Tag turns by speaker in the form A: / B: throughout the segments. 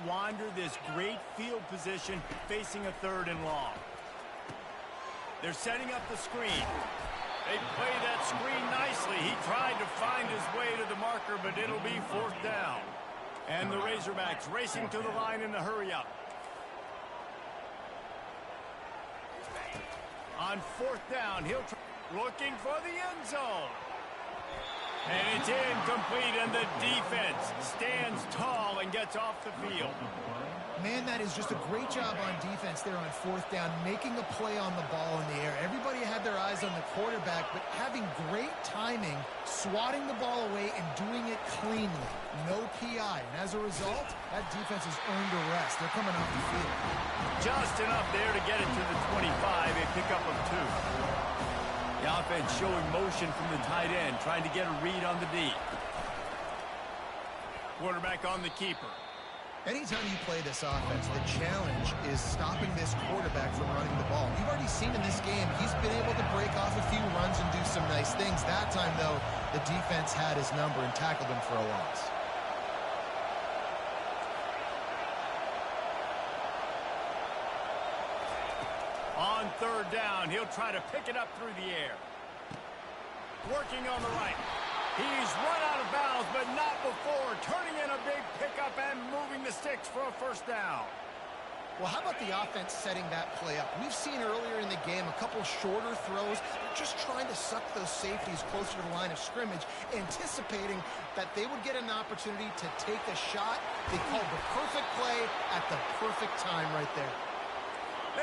A: squander this great field position facing a 3rd and long. They're setting up the screen. They play that screen nicely. He tried to find his way to the marker, but it'll be 4th down. And the Razorbacks racing to the line in the hurry-up. On 4th down, he'll try looking for the end zone. And it's incomplete, and the defense stands tall and gets off the field.
B: Man, that is just a great job on defense there on 4th down, making a play on the ball in the air. Everybody had their eyes on the quarterback, but having great timing, swatting the ball away, and doing it cleanly. No PI. And as a result, that defense has earned a rest. They're coming off the field.
A: Just enough there to get it to the 25, a pickup of 2. The offense showing motion from the tight end, trying to get a read on the D. Quarterback on the keeper.
B: Anytime you play this offense, the challenge is stopping this quarterback from running the ball. You've already seen in this game, he's been able to break off a few runs and do some nice things. That time, though, the defense had his number and tackled him for a loss.
A: On 3rd down, he'll try to pick it up through the air. Working on the right. He's run out of bounds, but not before turning in a big pickup and moving the sticks for a 1st down.
B: Well, how about the offense setting that play up? We've seen earlier in the game a couple shorter throws, just trying to suck those safeties closer to the line of scrimmage, anticipating that they would get an opportunity to take a shot. They called the perfect play at the perfect time right there.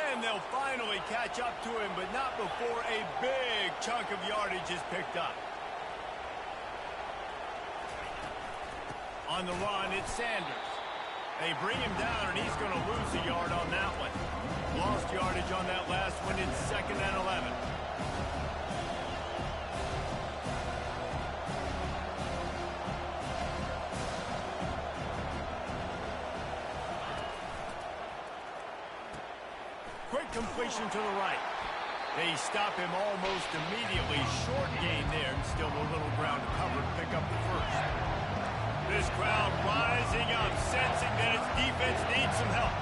A: And they'll finally catch up to him, but not before a big chunk of yardage is picked up. On the run, it's Sanders. They bring him down, and he's going to lose a yard on that one. Lost yardage on that last one. It's 2nd and 11. Quick completion to the right. They stop him almost immediately. Short gain there, and still a little ground to cover to pick up the 1st. This crowd rising up, sensing that its defense needs some help.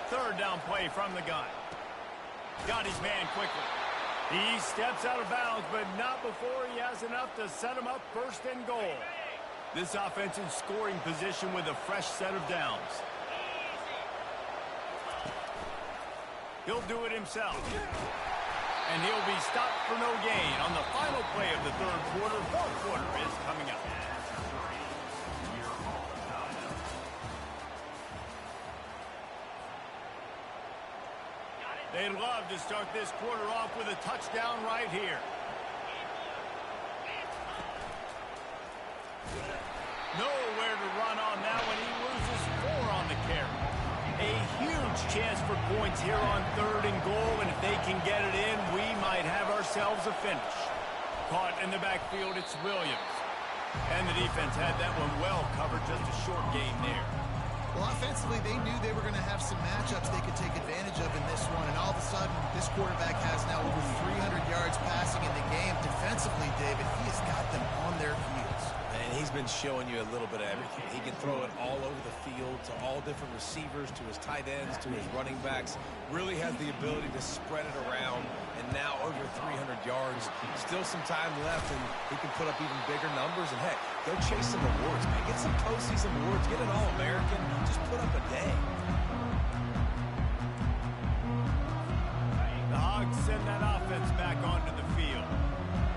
A: Third down play from the gun. Got his man quickly. He steps out of bounds, but not before he has enough to set him up 1st and goal. This offense in scoring position with a fresh set of downs. He'll do it himself. And he'll be stopped for no gain on the final play of the 3rd quarter. 4th quarter is coming up. They'd love to start this quarter off with a touchdown right here. Nowhere to run on that one. He loses 4 on the carry. A huge chance for points here on 3rd and goal, and if they can get it in, we might have ourselves a finish. Caught in the backfield, it's Williams. And the defense had that one well covered, just a short gain there.
B: Well, offensively, they knew they were going to have some matchups they could take advantage of in this one, and all of a sudden, this quarterback has now over 300 yards passing in the game. Defensively, David, he has got them on their heels.
C: And he's been showing you a little bit of everything. He can throw it all over the field to all different receivers, to his tight ends, to his running backs. Really has the ability to spread it around, and now over 300 yards. Still some time left, and he can put up even bigger numbers. And, heck, go chase some awards, man. Get some postseason awards. Get an All-American. Just put up a day.
A: The Hogs send that offense back onto the field.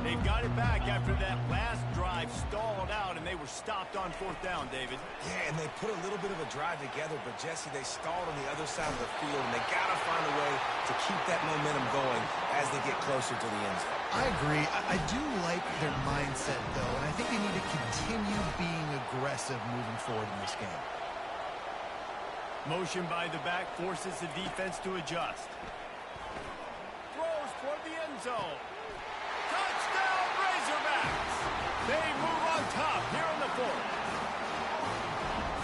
A: They've got it back after that last drive stalled out, and they were stopped on 4th down, David.
C: Yeah, and they put a little bit of a drive together, but, Jesse, they stalled on the other side of the field, and they got to find a way to keep that momentum going as they get closer to the end zone.
B: I agree. I do like their mindset, though, and I think they need to continue being aggressive moving forward in this game.
A: Motion by the back forces the defense to adjust. Throws toward the end zone. Touchdown, Razorbacks! They move on top here in the 4th.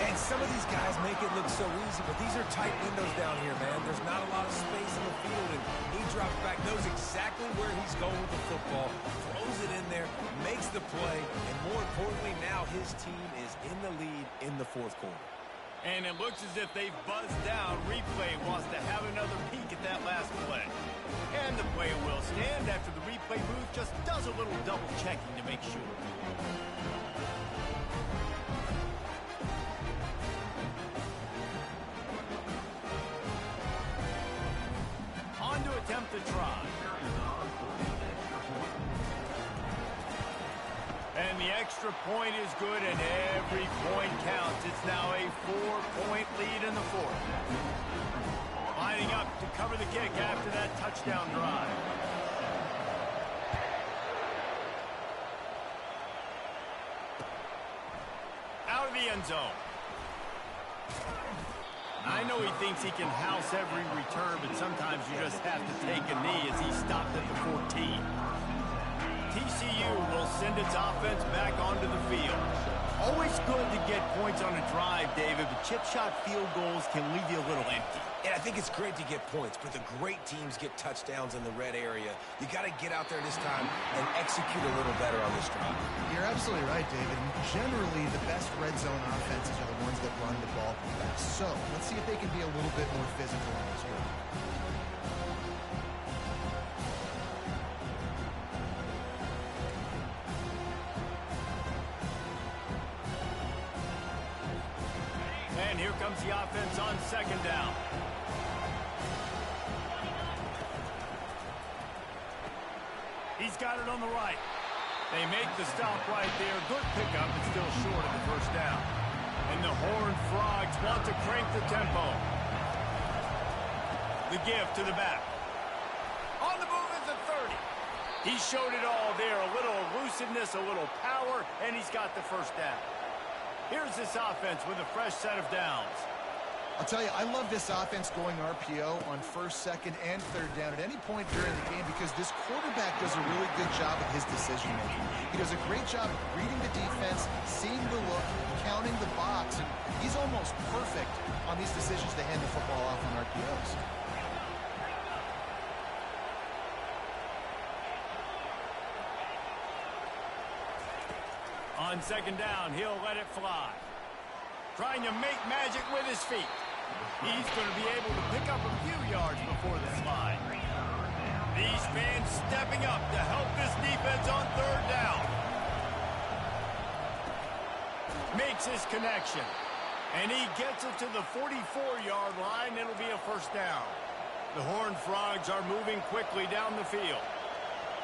C: And some of these guys make it look so easy, but these are tight windows down here, man. There's not a lot of space in the field, and he drops back, knows exactly where he's going with the football, throws it in there, makes the play, and more importantly, now his team is in the lead in the fourth quarter.
A: And it looks as if they've buzzed down. Replay wants to have another peek at that last play. And the play will stand after the replay booth just does a little double checking to make sure. On to attempt the try. And the extra point is good, and every point counts. It's now a 4-point lead in the fourth. Lining up to cover the kick after that touchdown drive. Out of the end zone. I know he thinks he can house every return, but sometimes you just have to take a knee as he stopped at the 14. TCU will send its offense back onto the field. Always good to get points on a drive, David, but chip shot field goals can leave you a little empty.
C: And I think it's great to get points, but the great teams get touchdowns in the red area. You got to get out there this time and execute a little better on this drive.
B: You're absolutely right, David. Generally, the best red zone offenses are the ones that run the ball best. So let's see if they can be a little bit more physical on this drive.
A: And here comes the offense on second down. He's got it on the right. They make the stop right there. Good pickup, but still short of the first down. And the Horned Frogs want to crank the tempo. The give to the back. On the move is the 30. He showed it all there. A little elusiveness, a little power, and he's got the first down. Here's this offense with a fresh set of downs.
B: I'll tell you, I love this offense going RPO on first, second, and third down at any point during the game because this quarterback does a really good job of his decision-making. He does a great job of reading the defense, seeing the look, counting the box, and he's almost perfect on these decisions to hand the football off on RPOs.
A: On second down, he'll let it fly. Trying to make magic with his feet. He's going to be able to pick up a few yards before the slide. These fans stepping up to help this defense on third down. Makes his connection. And he gets it to the 44-yard line. It'll be a first down. The Horned Frogs are moving quickly down the field.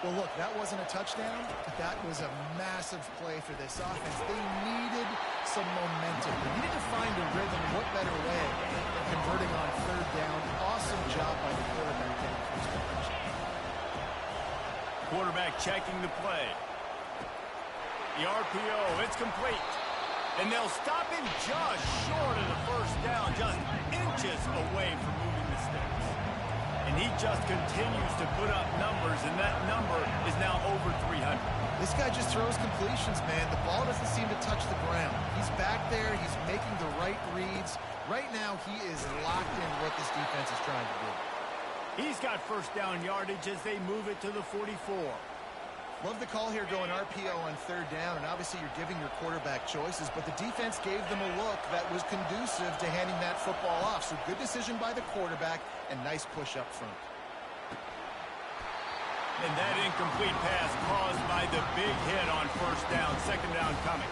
B: Well, look, that wasn't a touchdown, but that was a massive play for this offense. They needed some momentum. They needed to find a rhythm. What better way than converting on third down? Awesome job by the quarterback getting first conversion.
A: Quarterback checking the play. The RPO, it's complete. And they'll stop him just short of the first down, just inches away from moving the sticks. And he just continues to put up numbers, and that number is now over 300.
B: This guy just throws completions, man. The ball doesn't seem to touch the ground. He's back there. He's making the right reads. Right now, he is locked in what this defense is trying to do.
A: He's got first down yardage as they move it to the 44.
B: Love the call here going RPO on third down, and obviously you're giving your quarterback choices, but the defense gave them a look that was conducive to handing that football off. So good decision by the quarterback and nice push up front.
A: And that incomplete pass caused by the big hit on first down, second down coming.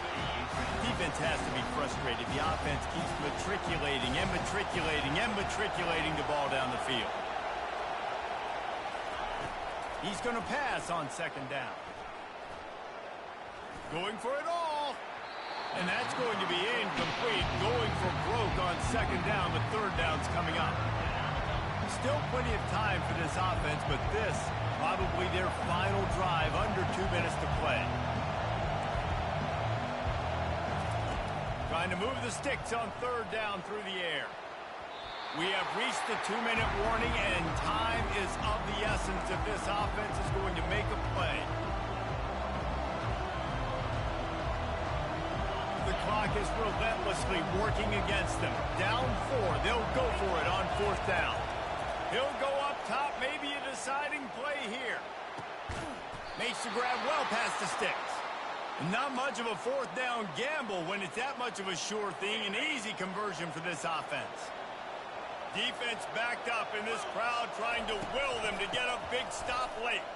A: Defense has to be frustrated. The offense keeps matriculating and matriculating and matriculating the ball down the field. He's going to pass on second down. Going for it all. And that's going to be incomplete. Going for broke on second down. The third down's coming up. Still plenty of time for this offense, but this probably their final drive, under 2 minutes to play. Trying to move the sticks on third down through the air. We have reached the 2-minute warning, and time is of the essence if this offense is going to make a play. The clock is relentlessly working against them. Down 4, they'll go for it on 4th down. He'll go up top, maybe a deciding play here. Makes the grab well past the sticks. Not much of a 4th down gamble when it's that much of a sure thing. An easy conversion for this offense. Defense backed up in this crowd, trying to will them to get a big stop late.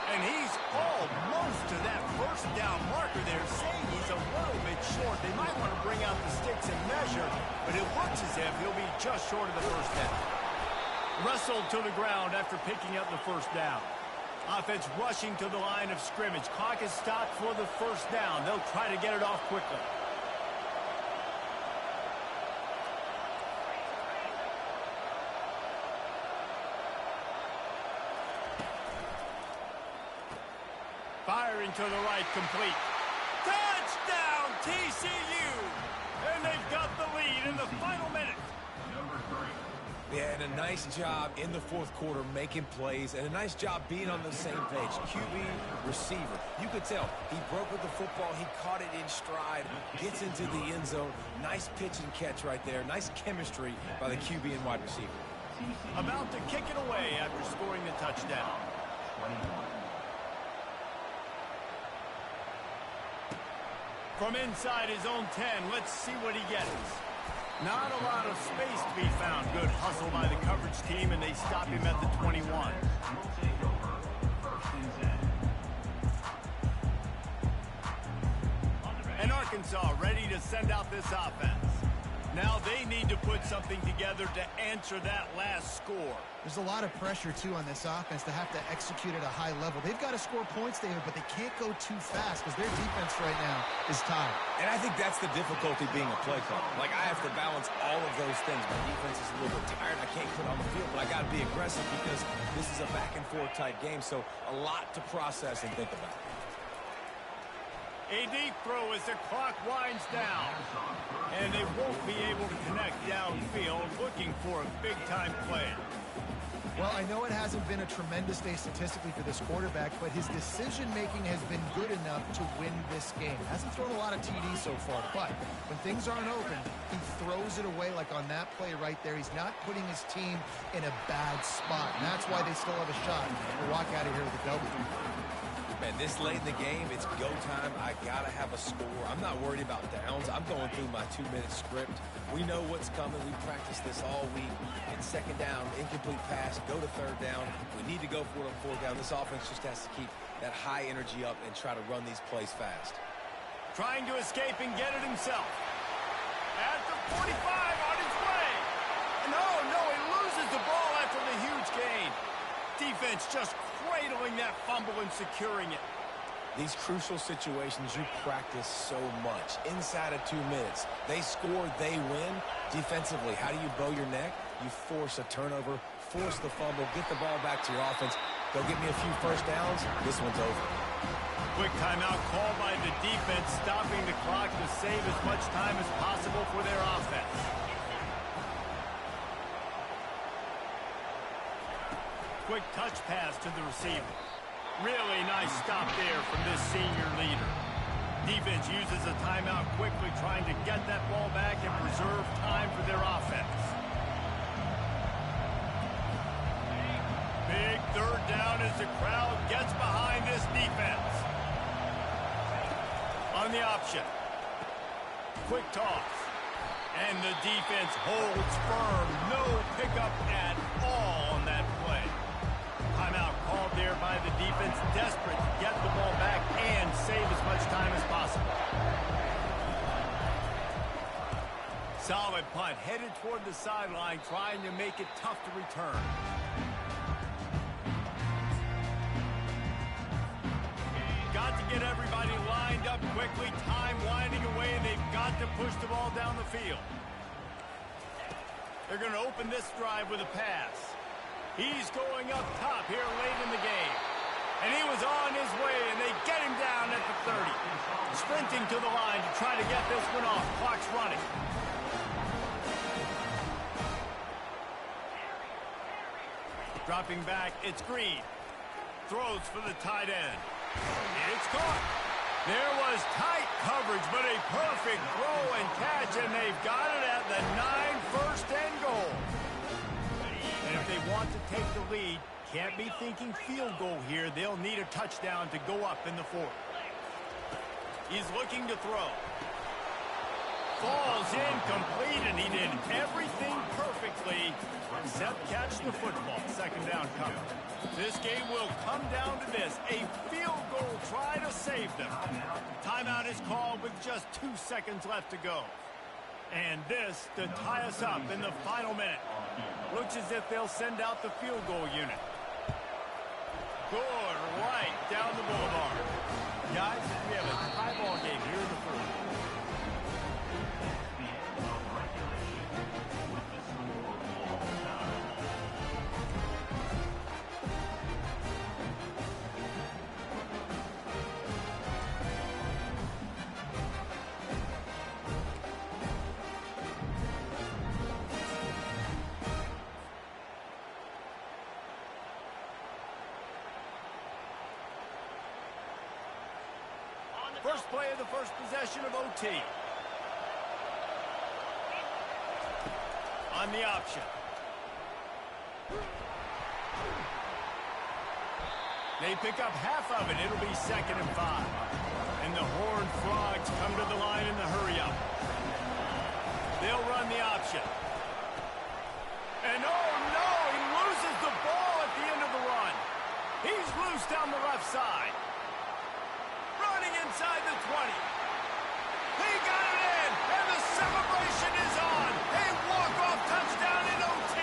A: And he's almost to that 1st down marker there, saying he's a little bit short. They might want to bring out the sticks and measure, but it looks as if he'll be just short of the 1st down. Wrestled to the ground after picking up the 1st down. Offense rushing to the line of scrimmage. Clock is stopped for the 1st down. They'll try to get it off quickly. Firing to the right, complete. Touchdown, TCU! And they've got the lead in the final minute.
C: Yeah, and a nice job in the 4th quarter making plays, and a nice job being on the same page. QB, receiver. You could tell he broke with the football. He caught it in stride, gets into the end zone. Nice pitch and catch right there. Nice chemistry by the QB and wide receiver.
A: About to kick it away after scoring the touchdown. From inside his own 10, let's see what he gets. Not a lot of space to be found. Good hustle by the coverage team, and they stop him at the 21. And Arkansas ready to send out this offense. Now they need to put something together to answer that last score.
B: There's a lot of pressure, too, on this offense to have to execute at a high level. They've got to score points there, but they can't go too fast because their defense right now is tired.
C: And I think that's the difficulty being a play caller. Like, I have to balance all of those things. My defense is a little bit tired. I can't put on the field, but I got to be aggressive because this is a back-and-forth type game, so a lot to process and think about.
A: A deep throw as the clock winds down. And they won't be able to connect downfield, looking for a big-time play.
B: Well, I know it hasn't been a tremendous day statistically for this quarterback, but his decision-making has been good enough to win this game. Hasn't thrown a lot of TDs so far, but when things aren't open, he throws it away like on that play right there. He's not putting his team in a bad spot, and that's why they still have a shot to walk out of here with a W.
C: Man, this late in the game, it's go time. I got to have a score. I'm not worried about downs. I'm going through my 2-minute script. We know what's coming. We practiced this all week. It's 2nd down, incomplete pass, go to 3rd down. We need to go for it on 4th down. This offense just has to keep that high energy up and try to run these plays fast.
A: Trying to escape and get it himself. At the 45, on his way. No, he loses the ball after the huge gain. Defense just cradling that fumble and securing it.
C: These crucial situations you practice so much. Inside of 2 minutes, they score, they win. Defensively, how do you bow your neck? You force a turnover, force the fumble, get the ball back to your offense. Go get me a few 1st downs. This one's over.
A: Quick timeout called by the defense, stopping the clock to save as much time as possible for their offense. Quick touch pass to the receiver. Really nice stop there from this senior leader. Defense uses a timeout quickly, trying to get that ball back and preserve time for their offense. Big 3rd down as the crowd gets behind this defense. On the option. Quick toss. And the defense holds firm. No pickup at all on that play. Timeout called there by the defense, desperate to get the ball back and save as much time as possible. Solid punt, headed toward the sideline, trying to make it tough to return. Got to get everybody lined up quickly, time winding away, and they've got to push the ball down the field. They're going to open this drive with a pass. He's going up top here late in the game. And he was on his way, and they get him down at the 30. Sprinting to the line to try to get this one off. Clock's running. Dropping back, it's Green. Throws for the tight end. It's caught. There was tight coverage, but a perfect throw and catch, and they've got it at the 9, first and goal. And if they want to take the lead, can't be thinking field goal here. They'll need a touchdown to go up in the fourth. He's looking to throw. Falls incomplete, and he did everything perfectly except catch the football. Second down coming. This game will come down to this, a field goal try to save them. Timeout is called with just 2 seconds left to go. And this to tie us up in the final minute. Looks as if they'll send out the field goal unit. Good, right down the boulevard. Guys, we have a tie ball game here in the fourth. First play of the first possession of OT. On the option. They pick up half of it. It'll be 2nd and 5. And the Horned Frogs come to the line in the hurry-up. They'll run the option. And oh no, he loses the ball at the end of the run. He's loose down the left side. Running inside the 20. He got it in, and the celebration is on. A walk-off touchdown in OT.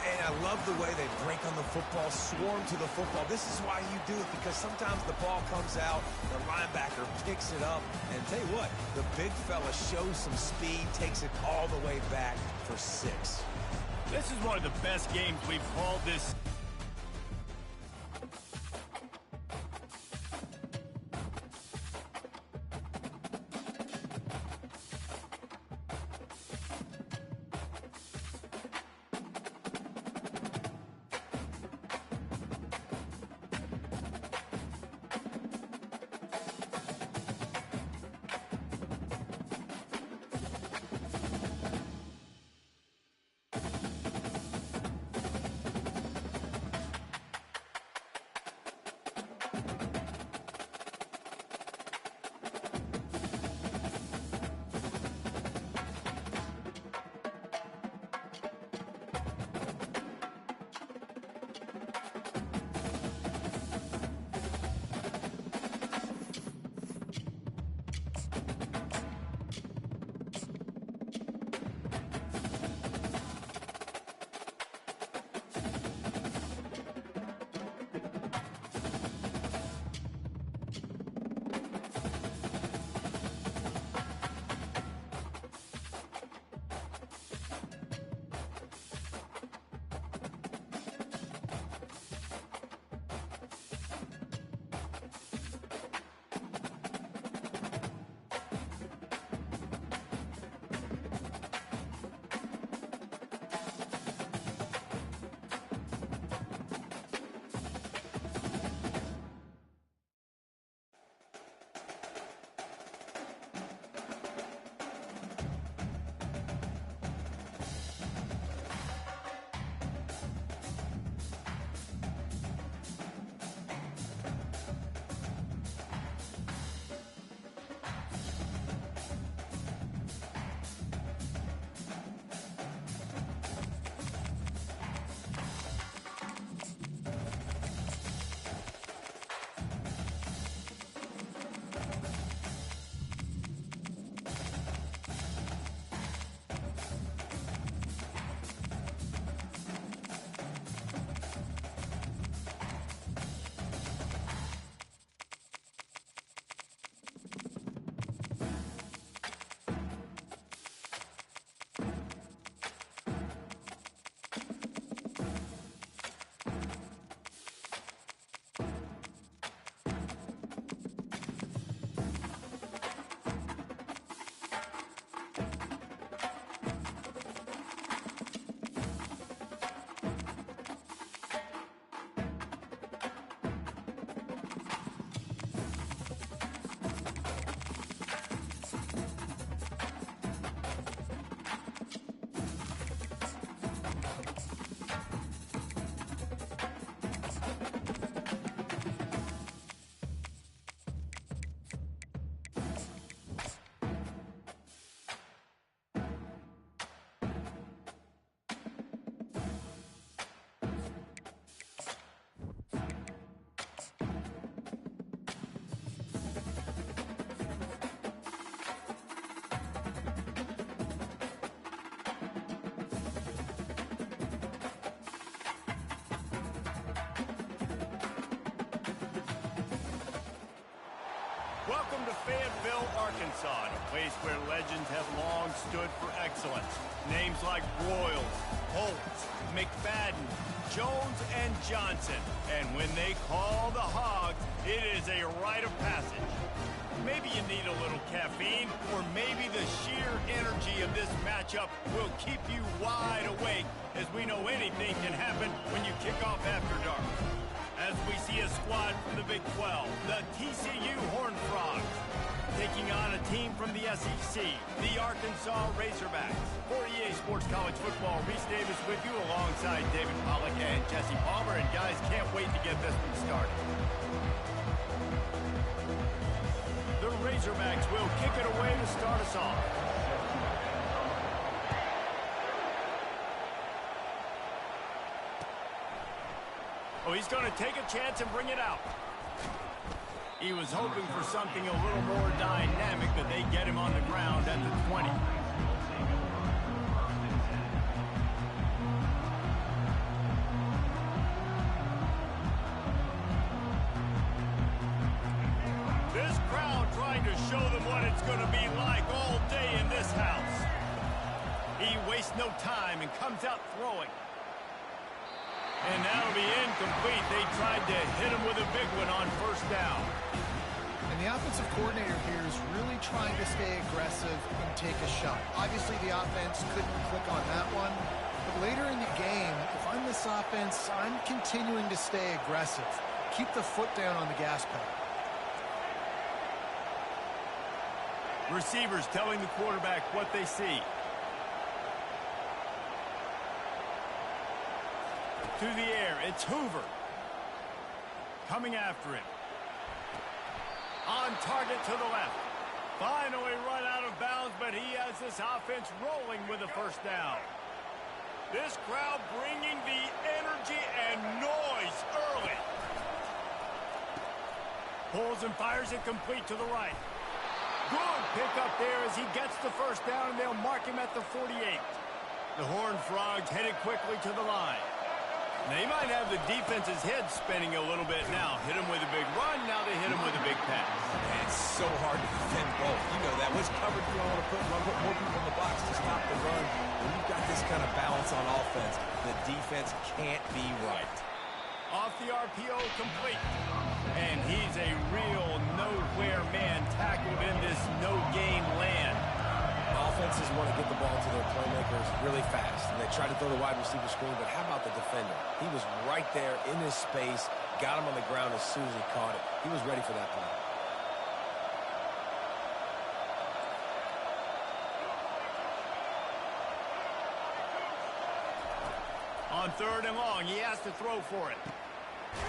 C: And I love the way they break on the football, swarm to the football. This is why you do it, because sometimes the ball comes out, the linebacker picks it up, and tell you what, the big fella shows some speed, takes it all the way back for 6.
A: This is one of the best games we've called this. Welcome to Fayetteville, Arkansas, a place where legends have long stood for excellence. Names like Royals, Holtz, McFadden, Jones, and Johnson. And when they call the Hogs, it is a rite of passage. Maybe you need a little caffeine, or maybe the sheer energy of this matchup will keep you wide awake, as we know anything can happen when you kick off after dark. As we see a squad from the Big 12, the TCU Horned Frogs, taking on a team from the SEC, the Arkansas Razorbacks. For EA Sports College Football, Reese Davis with you alongside David Pollack and Jesse Palmer. And guys, can't wait to get this one started. The Razorbacks will kick it away to start us off. Oh, he's going to take a chance and bring it out. He was hoping for something a little more dynamic, but they get him on the ground at the 20. This crowd trying to show them what it's going to be like all day in this house. He wastes no time and comes out throwing. And that'll be incomplete. They tried to hit him with a big one on first down.
B: And the offensive coordinator here is really trying to stay aggressive and take a shot. Obviously, the offense couldn't click on that one. But later in the game, if I'm this offense, I'm continuing to stay aggressive. Keep the foot down on the gas pedal.
A: Receivers telling the quarterback what they see. To the air, it's Hoover. Coming after him. On target to the left. Finally run out of bounds, but he has this offense rolling with a first down. This crowd bringing the energy and noise early. Pulls and fires it complete to the right. Good pickup there as he gets the first down, and they'll mark him at the 48. The Horned Frogs headed quickly to the line. They might have the defense's head spinning a little bit now. Hit him with a big run, now they hit him with a big pass.
C: And it's so hard to defend both. You know that. Which coverage you want to put more people in the box to stop the run. When you've got this kind of balance on offense, the defense can't be right.
A: Off the RPO, complete. And he's a real nowhere man tackled in this no-gain land.
C: Offenses want to get the ball to their playmakers really fast. And they try to throw the wide receiver screen, but how about the defender? He was right there in his space, got him on the ground as soon as he caught it. He was ready for that play.
A: On third and long, he has to throw for it.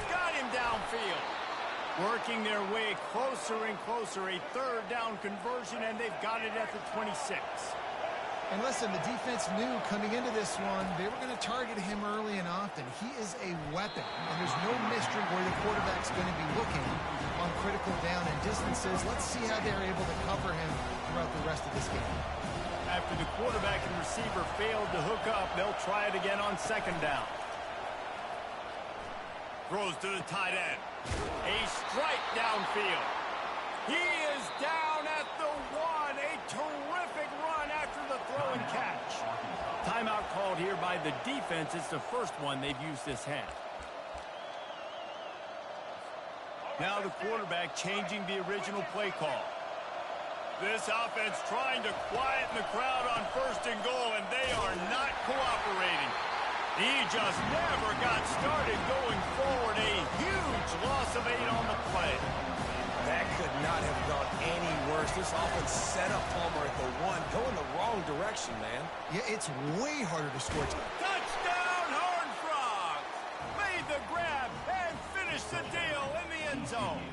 A: Got him downfield. Working their way closer and closer, a third down conversion, and they've got it at the 26.
B: And listen, the defense knew coming into this one, they were going to target him early and often. He is a weapon, and there's no mystery where the quarterback's going to be looking on critical down and distances. Let's see how they're able to cover him throughout the rest of this game.
A: After the quarterback and receiver failed to hook up, they'll try it again on second down. Throws to the tight end. A strike downfield. He is down at the 1. A terrific run after the throw and catch. Timeout called here by the defense. It's the first one they've used this half. Now the quarterback changing the original play call. This offense trying to quieten the crowd on first and goal, and they are not cooperating. He just never got started going forward. A huge loss of 8 on the play.
C: That could not have gone any worse. This offense set up Palmer at the 1, going the wrong direction, man.
B: Yeah, it's way harder to score.
A: Touchdown, Horned Frogs! Made the grab and finished the deal in the end zone.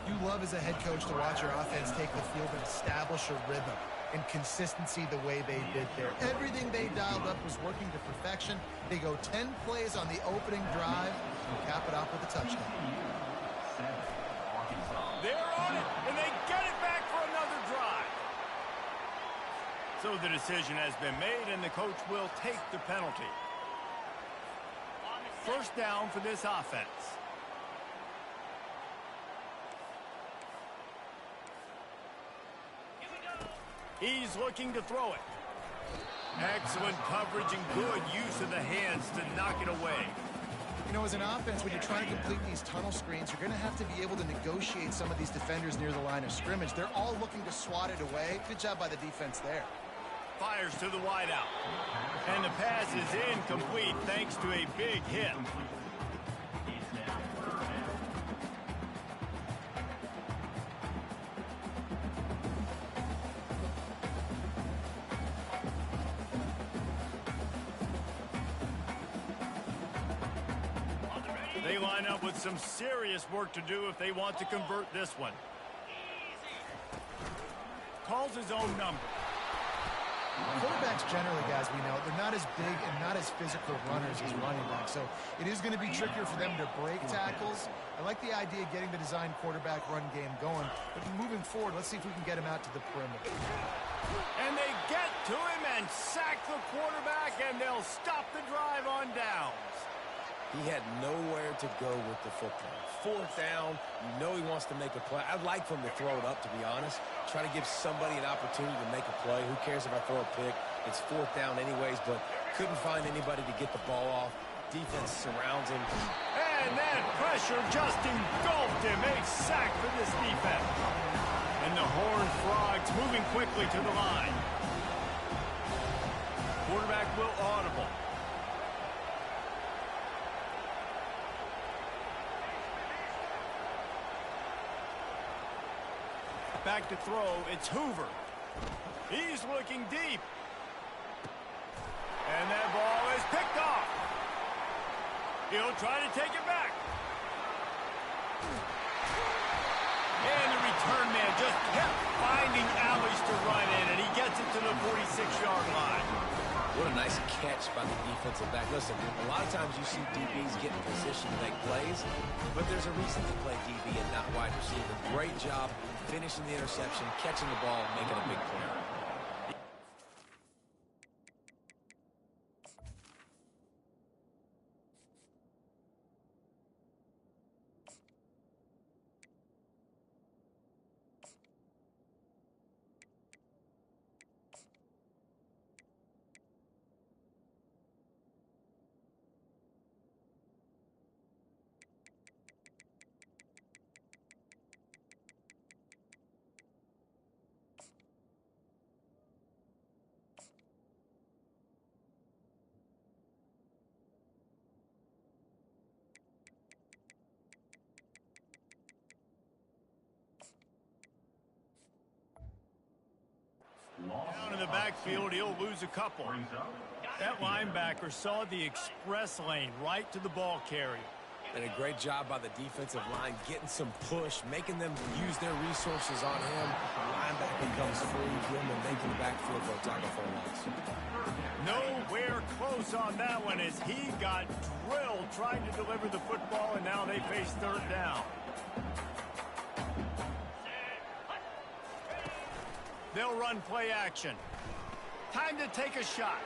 B: You love as a head coach to watch your offense take the field and establish a rhythm and consistency the way they did there. Everything they dialed up was working to perfection. They go 10 plays on the opening drive and cap it off with a touchdown.
A: They're on it, and they get it back for another drive. So the decision has been made, and the coach will take the penalty. First down for this offense. He's looking to throw it. Excellent coverage and good use of the hands to knock it away.
B: You know, as an offense, when you're trying to complete these tunnel screens, you're going to have to be able to negotiate some of these defenders near the line of scrimmage. They're all looking to swat it away. Good job by the defense there.
A: Fires to the wideout. And the pass is incomplete thanks to a big hit. They line up with some serious work to do if they want to convert this one. Calls his own number.
B: Quarterbacks generally, guys, we know, they're not as big and not as physical runners as running backs, so it is going to be trickier for them to break tackles. I like the idea of getting the design quarterback run game going, but moving forward, let's see if we can get him out to the perimeter.
A: And they get to him and sack the quarterback, and they'll stop the drive on downs.
C: He had nowhere to go with the football. Fourth down, you know he wants to make a play. I'd like for him to throw it up, to be honest. Try to give somebody an opportunity to make a play. Who cares if I throw a pick? It's fourth down anyways, but couldn't find anybody to get the ball off. Defense surrounds him.
A: And that pressure just engulfed him. A sack for this defense. And the Horned Frogs moving quickly to the line. Quarterback will audible. Back to throw, it's Hoover. He's looking deep. And that ball is picked off. He'll try to take it back. And the return man just kept finding alleys to run in, and he gets it to the 46-yard line.
C: What a nice catch by the defensive back. Listen, a lot of times you see DBs get in position to make plays, but there's a reason they play DB and not wide receiver. Great job finishing the interception, catching the ball, making a big play.
A: Down in the backfield, he'll lose a couple. That linebacker saw the express lane right to the ball carrier.
C: And a great job by the defensive line getting some push, making them use their resources on him. The linebacker comes free, getting them making the backfield for a tackle for a loss.
A: Nowhere close on that one as he got drilled trying to deliver the football, and now they face third down. They'll run play action. Time to take a shot.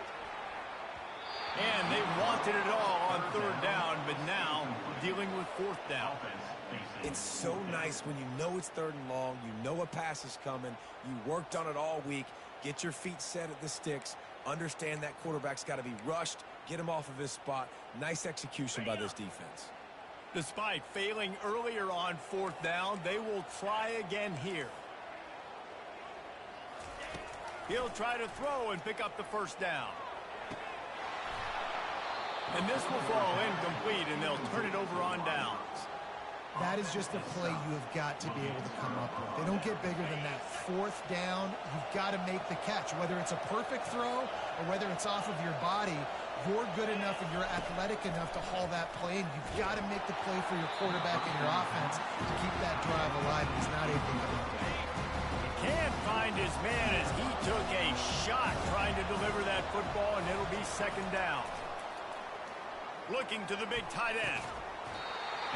A: And they wanted it all on third down, but now dealing with fourth down.
C: It's so nice when you know it's third and long, you know a pass is coming, you worked on it all week, get your feet set at the sticks, understand that quarterback's got to be rushed, get him off of his spot. Nice execution by this defense.
A: Despite failing earlier on fourth down, they will try again here. He'll try to throw and pick up the first down. And this will fall incomplete, and they'll turn it over on downs.
B: That is just a play you have got to be able to come up with. They don't get bigger than that. Fourth down, you've got to make the catch. Whether it's a perfect throw or whether it's off of your body, you're good enough and you're athletic enough to haul that play, and you've got to make the play for your quarterback and your offense to keep that drive alive. He's not able to do that.
A: Can't find his man as he took a shot trying to deliver that football, and it'll be second down. Looking to the big tight end.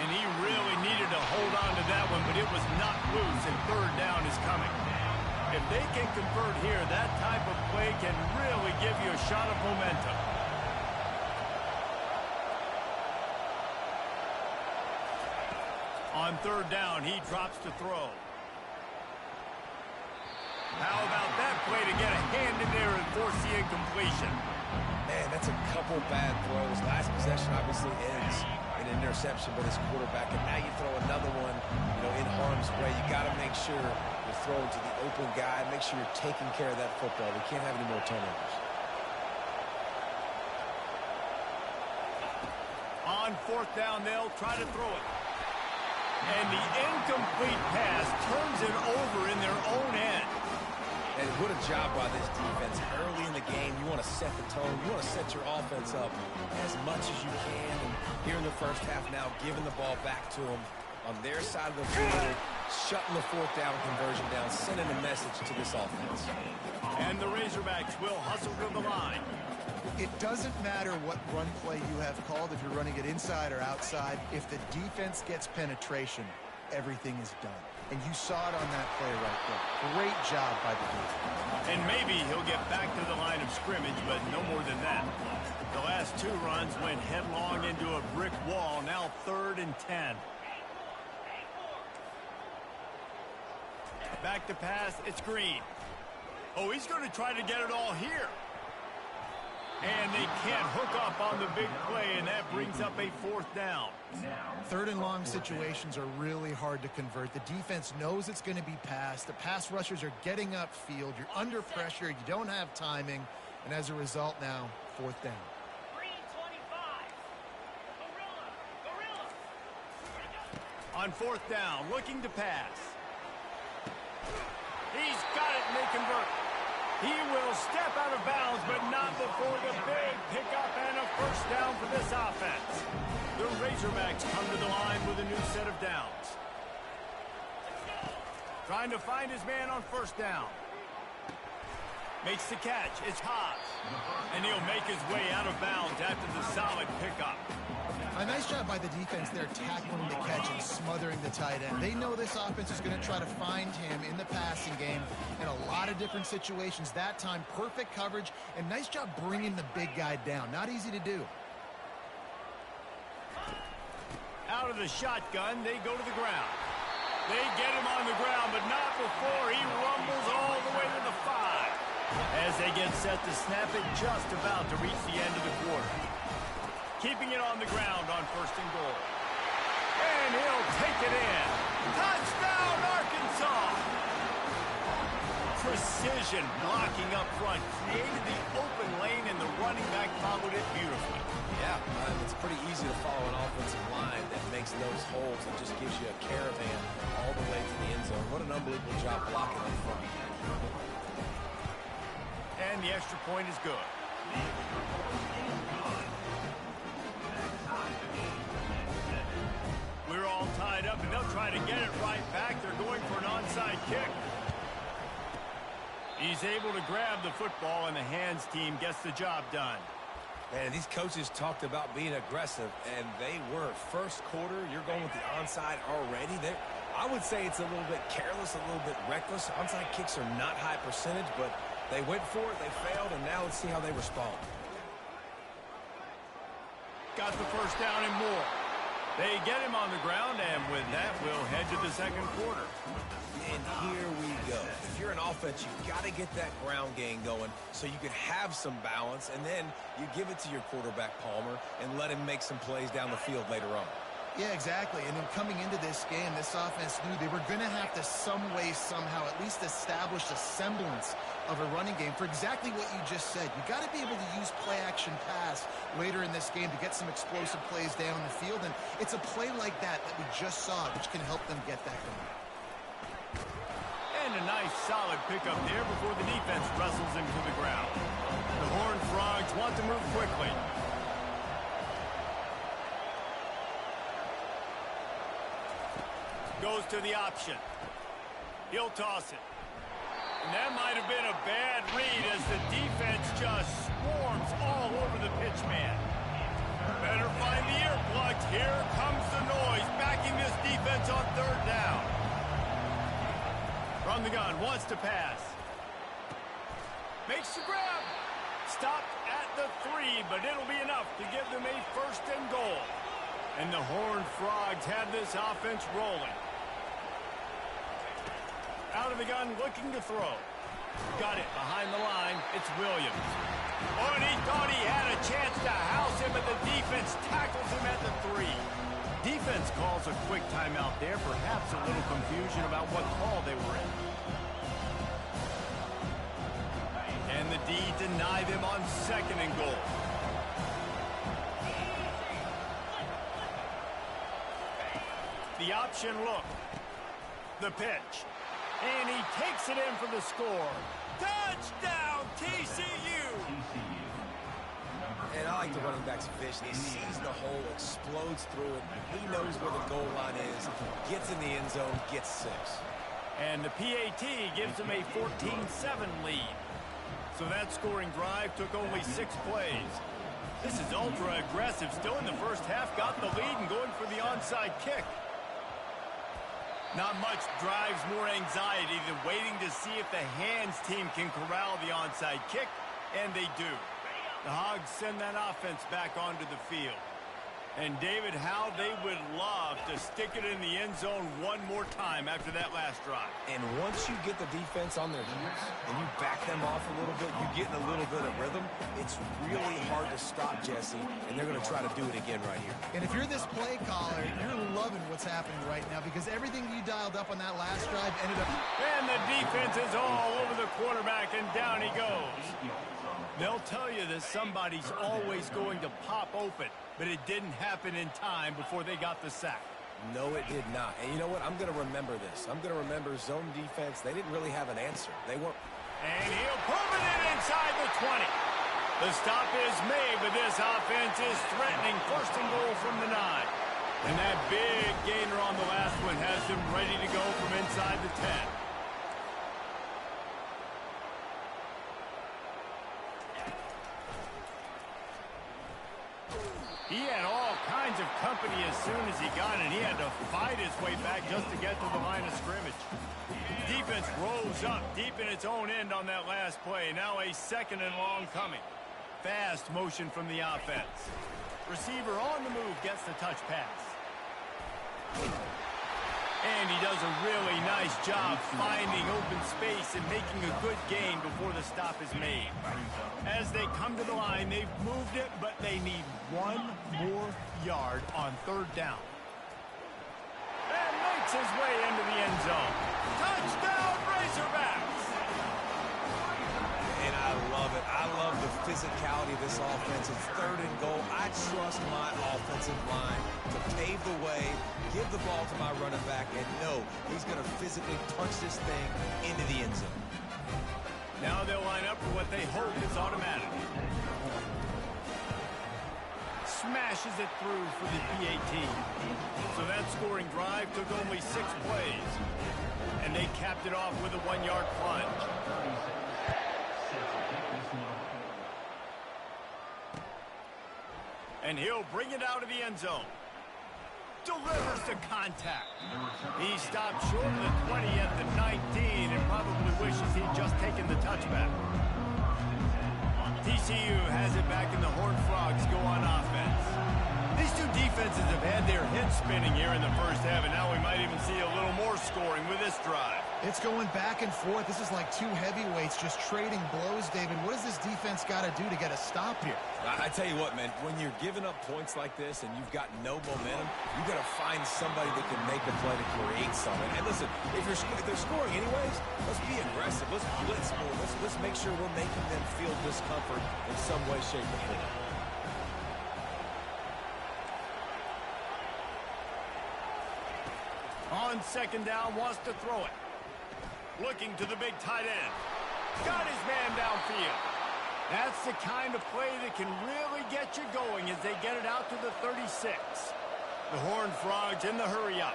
A: And he really needed to hold on to that one, but it was not loose, and third down is coming. If they can convert here, that type of play can really give you a shot of momentum. On third down, he drops to throw. How about that play to get a hand in there and force the incompletion?
C: Man, that's a couple bad throws. Last possession obviously ends in an interception by this quarterback, and now you throw another one, in harm's way. You got to make sure you're throwing to the open guy. Make sure you're taking care of that football. We can't have any more turnovers.
A: On fourth down, they'll try to throw it. And the incomplete pass turns it over in their own end.
C: And what a job by this defense. Early in the game, you want to set the tone. You want to set your offense up as much as you can. And here in the first half now, giving the ball back to them on their side of the field, shutting the fourth down conversion down, sending a message to this offense.
A: And the Razorbacks will hustle to the line.
B: It doesn't matter what run play you have called, if you're running it inside or outside. If the defense gets penetration, everything is done. And you saw it on that play right there. Great job by the defense.
A: And maybe he'll get back to the line of scrimmage, but no more than that. The last two runs went headlong into a brick wall. Now 3rd and 10. Back to pass. It's Green. Oh, he's going to try to get it all here. And they can't hook up on the big play, and that brings up a 4th down.
B: 3rd and long situations are really hard to convert. The defense knows it's going to be passed. The pass rushers are getting upfield. You're under pressure. You don't have timing. And as a result now, 4th down.
A: On 4th down, looking to pass. He's got it, and they convert. He will step out of bounds, but not before the big pickup and a 1st down for this offense. The Razorbacks come to the line with a new set of downs. Trying to find his man on 1st down. Makes the catch. It's Haas. And he'll make his way out of bounds after the solid pickup.
B: A nice job by the defense there, tackling the catch and smothering the tight end. They know this offense is going to try to find him in the passing game in a lot of different situations. That time, perfect coverage, and nice job bringing the big guy down. Not easy to do.
A: Out of the shotgun, they go to the ground. They get him on the ground, but not before he rumbles all the way to the 5. As they get set to snap it, just about to reach the end of the quarter. Keeping it on the ground on 1st and goal. And he'll take it in. Touchdown, Arkansas! Precision blocking up front. Created the open lane, and the running back followed it beautifully.
C: Yeah, it's pretty easy to follow an offensive line that makes those holes and just gives you a caravan all the way to the end zone. What an unbelievable job blocking up front.
A: And the extra point is good. We're all tied up, and they'll try to get it right back. They're going for an onside kick. He's able to grab the football, and the hands team gets the job done.
C: Man, these coaches talked about being aggressive, and they were. First quarter, you're going with the onside already. I would say it's a little bit careless, a little bit reckless. Onside kicks are not high percentage, but they went for it, they failed, and now let's see how they respond.
A: Got the 1st down and more. They get him on the ground, and with that, we'll head to the 2nd quarter.
C: And here we go. If you're an offense, you've got to get that ground game going so you can have some balance, and then you give it to your quarterback, Palmer, and let him make some plays down the field later on.
B: Yeah, exactly. And then coming into this game, this offense knew they were going to have to some way, somehow, at least establish a semblance of a running game for exactly what you just said. You got to be able to use play-action pass later in this game to get some explosive plays down the field. And it's a play like that we just saw, which can help them get that going.
A: And a nice solid pickup there before the defense wrestles him to the ground. The Horned Frogs want to move quickly. Goes to the option. He'll toss it. And that might have been a bad read as the defense just swarms all over the pitch man. Better find the earplugs. Here comes the noise, backing this defense on 3rd down. From the gun, wants to pass. Makes the grab. Stopped at the 3, but it'll be enough to give them a 1st and goal. And the Horned Frogs have this offense rolling. Out of the gun, looking to throw. Got it behind the line. It's Williams. Oh, and he thought he had a chance to house him, but the defense tackles him at the 3. Defense calls a quick timeout there. Perhaps a little confusion about what call they were in. And the D deny them on 2nd and goal. The option look. The pitch. And he takes it in for the score. Touchdown, TCU!
C: And I like the running back's vision. He sees the hole, explodes through it. He knows where the goal line is, gets in the end zone, gets 6.
A: And the PAT gives him a 14-7 lead. So that scoring drive took only 6 plays. This is ultra-aggressive. Still in the first half, got the lead and going for the onside kick. Not much drives more anxiety than waiting to see if the hands team can corral the onside kick, and they do. The Hogs send that offense back onto the field. And David, how they would love to stick it in the end zone one more time after that last drive.
C: And once you get the defense on their heels and you back them off a little bit, you get in a little bit of rhythm, it's really hard to stop Jesse, and they're going to try to do it again right here.
B: And if you're this play caller, you're loving what's happening right now because everything you dialed up on that last drive ended up...
A: And the defense is all over the quarterback, and down he goes. They'll tell you that somebody's always going to pop open, but it didn't happen in time before they got the sack.
C: No, it did not. And you know what? I'm going to remember this. I'm going to remember zone defense. They didn't really have an answer. They weren't.
A: And he'll put it in inside the 20. The stop is made, but this offense is threatening 1st and goal from the 9. And that big gainer on the last one has them ready to go from inside the 10. He had all kinds of company as soon as he got it. He had to fight his way back just to get to the line of scrimmage. Defense rose up deep in its own end on that last play. Now a 2nd and long coming. Fast motion from the offense. Receiver on the move gets the touch pass. And he does a really nice job finding open space and making a good gain before the stop is made. As they come to the line, they've moved it, but they need 1 more yard on 3rd down. And makes his way into the end zone. Touchdown, Razorbacks!
C: And I love it. I love the physicality of this offense. It's 3rd and goal. I trust my offensive line to pave the way, give the ball to my running back, and know he's going to physically punch this thing into the end zone.
A: Now they'll line up for what they hope is automatic. Smashes it through for the PAT. So that scoring drive took only 6 plays. And they capped it off with a 1-yard plunge. And he'll bring it out of the end zone. Delivers to contact. He stopped short of the 20 at the 19 and probably wishes he'd just taken the touchback. TCU has it back and the Horned Frogs go on offense. These two defenses have had their heads spinning here in the first half, and now we might even see a little more scoring with this drive.
B: It's going back and forth. This is like 2 heavyweights just trading blows, David. What does this defense got to do to get a stop here?
C: I tell you what, man, when you're giving up points like this and you've got no momentum, you got to find somebody that can make a play to create something. And listen, if they're scoring anyways, let's be aggressive. Let's blitz more. Let's make sure we're making them feel discomfort in some way, shape, or form.
A: On 2nd down, wants to throw it. Looking to the big tight end. Got his man downfield. That's the kind of play that can really get you going as they get it out to the 36. The Horned Frogs in the hurry-up.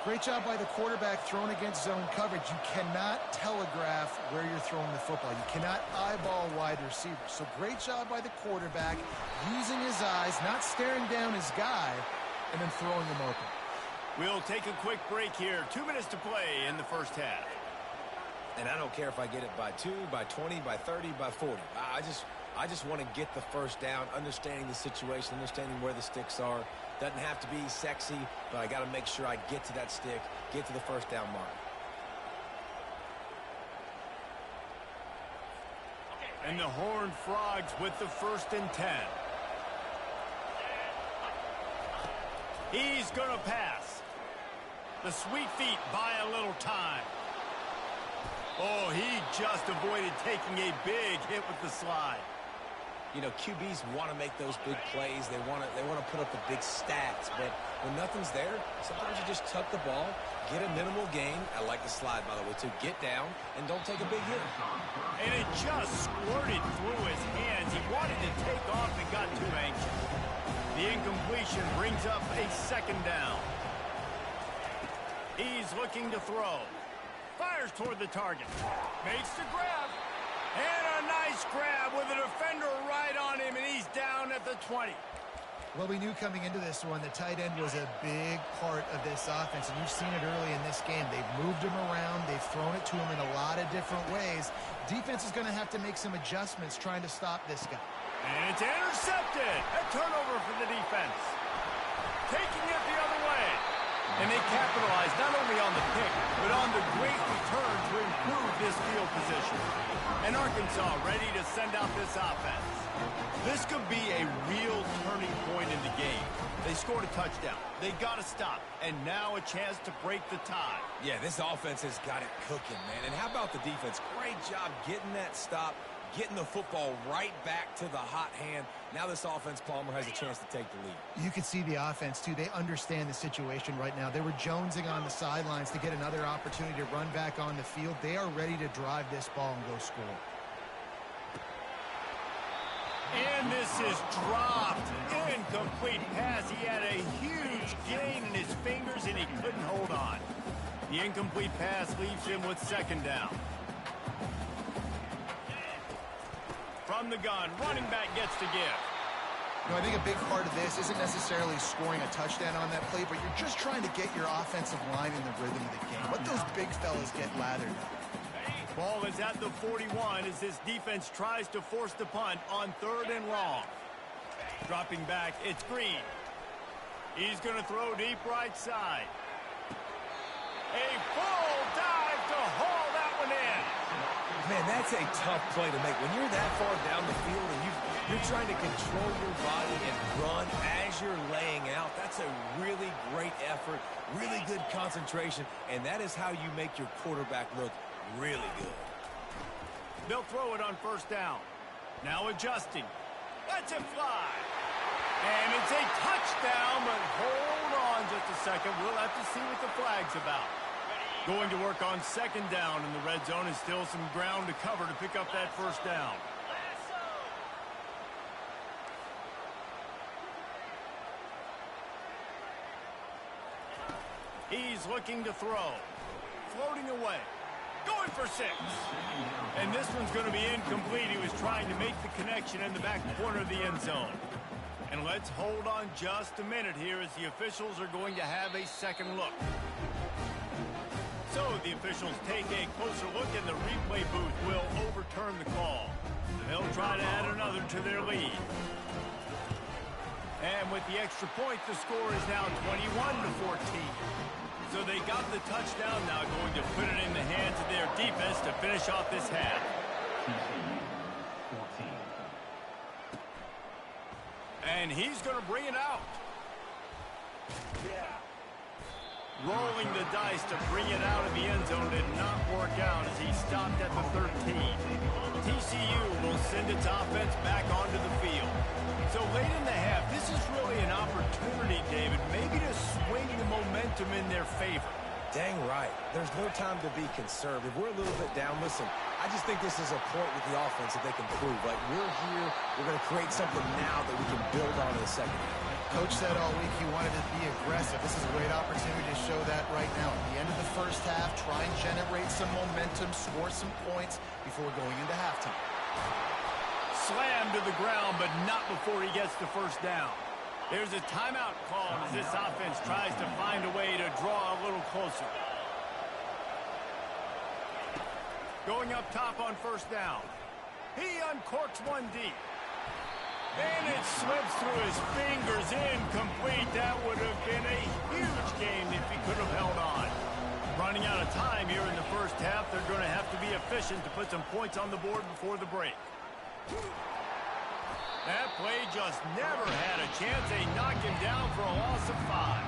B: Great job by the quarterback throwing against zone coverage. You cannot telegraph where you're throwing the football. You cannot eyeball wide receivers. So great job by the quarterback using his eyes, not staring down his guy, and then throwing him open.
A: We'll take a quick break here. 2 minutes to play in the first half.
C: And I don't care if I get it by 2, by 20, by 30, by 40. I just want to get the first down, understanding the situation, understanding where the sticks are. Doesn't have to be sexy, but I got to make sure I get to that stick, get to the first down mark.
A: And the Horned Frogs with the 1st and 10. He's going to pass. The Sweet Feet buy a little time. Oh, he just avoided taking a big hit with the slide.
C: You know, QBs want to make those big plays. They want to put up the big stats. But when nothing's there, sometimes you just tuck the ball, get a minimal gain. I like the slide, by the way, too. Get down and don't take a big hit.
A: And it just squirted through his hands. He wanted to take off and got too anxious. The incompletion brings up a 2nd down. He's looking to throw. Fires toward the target. Makes the grab. And a nice grab with a defender right on him, and he's down at the 20.
B: Well, we knew coming into this one the tight end was a big part of this offense, and you've seen it early in this game. They've moved him around. They've thrown it to him in a lot of different ways. Defense is going to have to make some adjustments trying to stop this guy.
A: And it's intercepted. A turnover for the defense. Taking it the other way. And they capitalize not only on the pick, but on the great return to improve this field position. And Arkansas ready to send out this offense. This could be a real turning point in the game. They scored a touchdown. They got to stop. And now a chance to break the tie.
C: Yeah, this offense has got it cooking, man. And how about the defense? Great job getting that stop, getting the football right back to the hot hand. Now this offense, Palmer, has a chance to take the lead.
B: You can see the offense, too. They understand the situation right now. They were jonesing on the sidelines to get another opportunity to run back on the field. They are ready to drive this ball and go score.
A: And this is dropped. Incomplete pass. He had a huge gain in his fingers, and he couldn't hold on. The incomplete pass leaves him with 2nd down. From the gun, running back gets to give.
B: I think a big part of this isn't necessarily scoring a touchdown on that play, but you're just trying to get your offensive line in the rhythm of the game. Let those big fellas get lathered up.
A: Ball is at the 41 as this defense tries to force the punt on 3rd and long. Dropping back, it's Green. He's going to throw deep right side. A full dive to haul that one in.
C: Man, that's a tough play to make. When you're that far down the field and you're trying to control your body and run as you're laying out, that's a really great effort, really good concentration, and that is how you make your quarterback look really good.
A: They'll throw it on 1st down. Now adjusting. Lets it fly. And it's a touchdown, but hold on just a second. We'll have to see what the flag's about. Going to work on 2nd down in the red zone, and still some ground to cover to pick up that 1st down. He's looking to throw. Floating away. Going for 6. And this one's going to be incomplete. He was trying to make the connection in the back corner of the end zone. And let's hold on just a minute here as the officials are going to have a 2nd look. So the officials take a closer look, and the replay booth will overturn the call. They'll try to add another to their lead. And with the extra point, the score is now 21-14. So they got the touchdown, now going to put it in the hands of their defense to finish off this half. And he's going to bring it out. Rolling the dice to bring it out of the end zone did not work out as he stopped at the 13. TCU will send its offense back onto the field. So late in the half, this is really an opportunity, David, maybe to swing the momentum in their favor.
C: Dang right. There's no time to be conservative. We're a little bit down. Listen, I just think this is a point with the offense that they can prove. Like, we're here, we're going to create something now that we can build on in the second half.
B: Coach said all week he wanted to be aggressive. This is a great opportunity to show that right now. At the end of the 1st half, try and generate some momentum, score some points before going into halftime.
A: Slammed to the ground, but not before he gets the 1st down. There's a timeout called as this offense tries to find a way to draw a little closer. Going up top on 1st down. He uncorks one deep. And it slips through his fingers, incomplete. That would have been a huge game if he could have held on. Running out of time here in the 1st half. They're going to have to be efficient to put some points on the board before the break. That play just never had a chance. They knock him down for a loss of 5.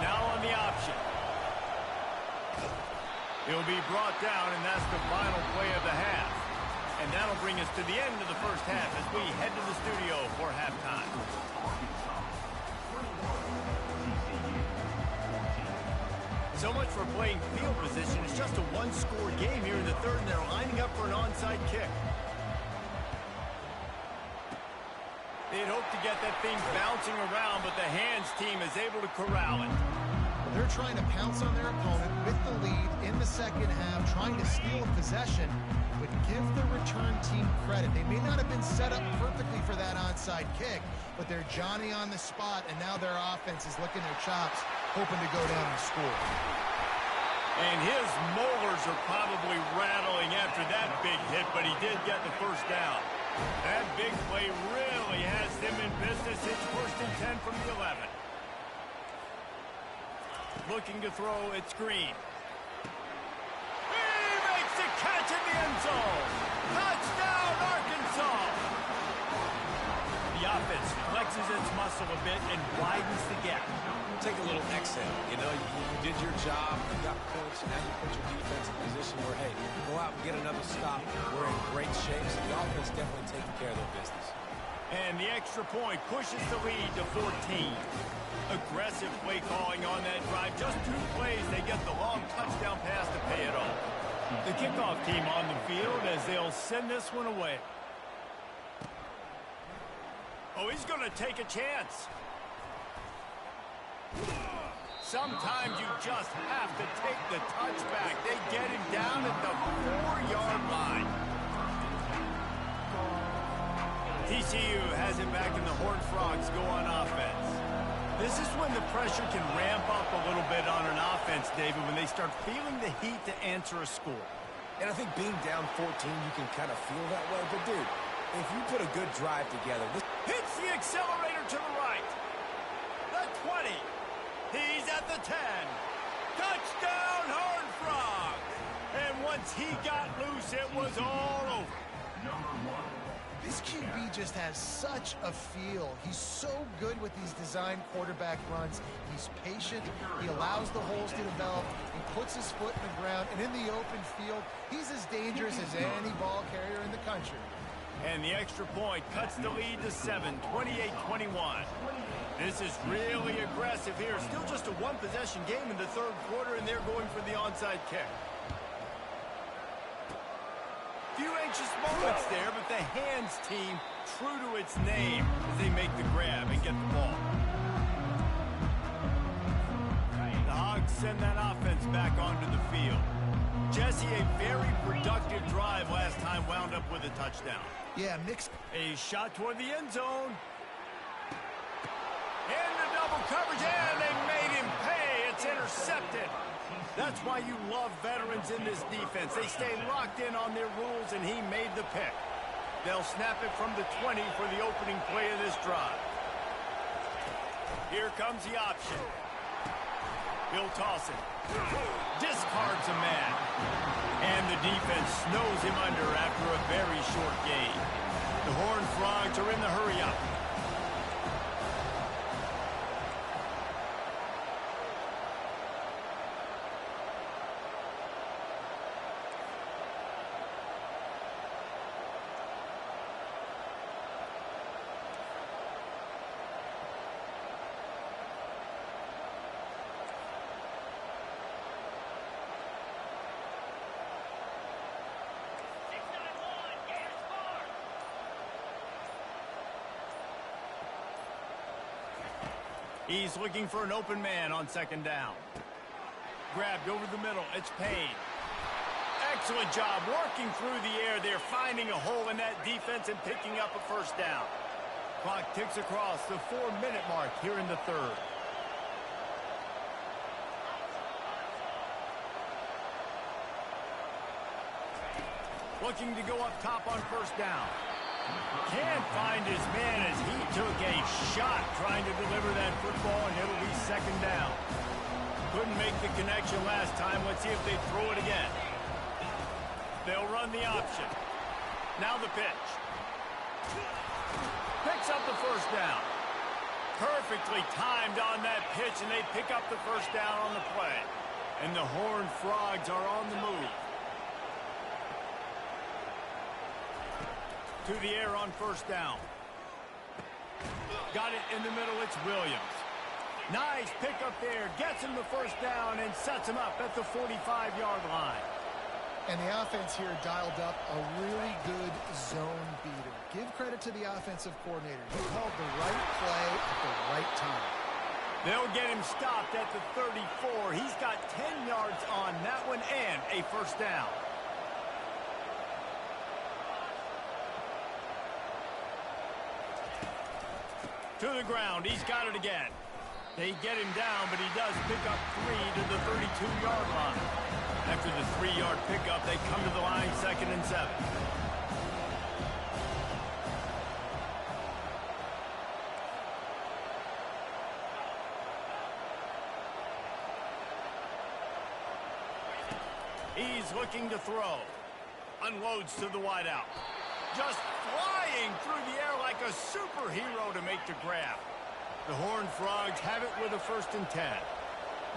A: Now on the option. He'll be brought down, and that's the final play of the half. And that'll bring us to the end of the first half as we head to the studio for halftime. So much for playing field position. It's just a one-score game here in the third, and they're lining up for an onside kick. They'd hope to get that thing bouncing around, but the hands team is able to corral it.
B: They're trying to pounce on their opponent with the lead in the second half, trying to steal a possession, but give the return team credit. They may not have been set up perfectly for that onside kick, but they're Johnny on the spot, and now their offense is licking their chops, hoping to go down and score.
A: And his molars are probably rattling after that big hit, but he did get the first down. That big play really has them in business. It's 1st and 10 from the 11. Looking to throw, it's Green. He makes the catch in the end zone. Touchdown, Arkansas. The offense flexes its muscle a bit and widens the gap.
C: Take a little exhale. You know, you did your job. You got points. Now you put your defense in a position where, hey, go out and get another stop. We're in great shape, so the offense definitely taking care of their business. And
A: the extra point pushes the lead to 14. Aggressive play calling on that drive. Just 2 plays, they get the long touchdown pass to pay it off. The kickoff team on the field as they'll send this one away. Oh, he's going to take a chance. Sometimes you just have to take the touchback. They get him down at the 4-yard line. TCU has it back, and the Horned Frogs go on offense. This is when the pressure can ramp up a little bit on an offense, David, when they start feeling the heat to answer a score.
C: And I think being down 14, you can kind of feel that way. But, dude, if you put a good drive together.
A: Hits the accelerator to the right. The 20. He's at the 10. Touchdown, Horned Frogs. And once he got loose, it was all over.
B: This QB just has such a feel. He's so good with these design quarterback runs. He's patient. He allows the holes to develop. He puts his foot in the ground. And in the open field, he's as dangerous as any ball carrier in the country.
A: And the extra point cuts the lead to 7, 28-21. This is really aggressive here. Still just a one-possession game in the third quarter, and they're going for the onside kick. Few anxious moments there, but the hands team true to its name as they make the grab and get the ball. The Hogs send that offense back onto the field. Jesse, a very productive drive last time, wound up with a touchdown.
B: Yeah, mixed.
A: A shot toward the end zone. In the double coverage, and they made him pay. It's intercepted. That's why you love veterans in this defense. They stay locked in on their rules, and he made the pick. They'll snap it from the 20 for the opening play of this drive. Here comes the option. He'll toss it. Discards a man. And the defense snows him under after a very short gain. The Horned Frogs are in the hurry-up. He's looking for an open man on second down. Grabbed over the middle. It's Payne. Excellent job working through the air. They're finding a hole in that defense and picking up a first down. Clock ticks across the 4-minute mark here in the third. Looking to go up top on first down. Can't find his man as he took a shot trying to deliver that football, and it'll be second down. Couldn't make the connection last time. Let's see if they throw it again. They'll run the option. Now the pitch. Picks up the first down. Perfectly timed on that pitch, and they pick up the first down on the play. And the Horned Frogs are on the move. To the air on first down. Got it in the middle. It's Williams. Nice pickup there. Gets him the first down and sets him up at the 45-yard line.
B: And the offense here dialed up a really good zone beater. Give credit to the offensive coordinator. He called the right play at the right time.
A: They'll get him stopped at the 34. He's got 10 yards on that one and a first down. To the ground. He's got it again. They get him down, but he does pick up 3 to the 32-yard line. After the 3-yard pickup, they come to the line, 2nd and 7. He's looking to throw. Unloads to the wideout. Just flying through the air like a superhero to make the grab. The Horned Frogs have it with a 1st and 10.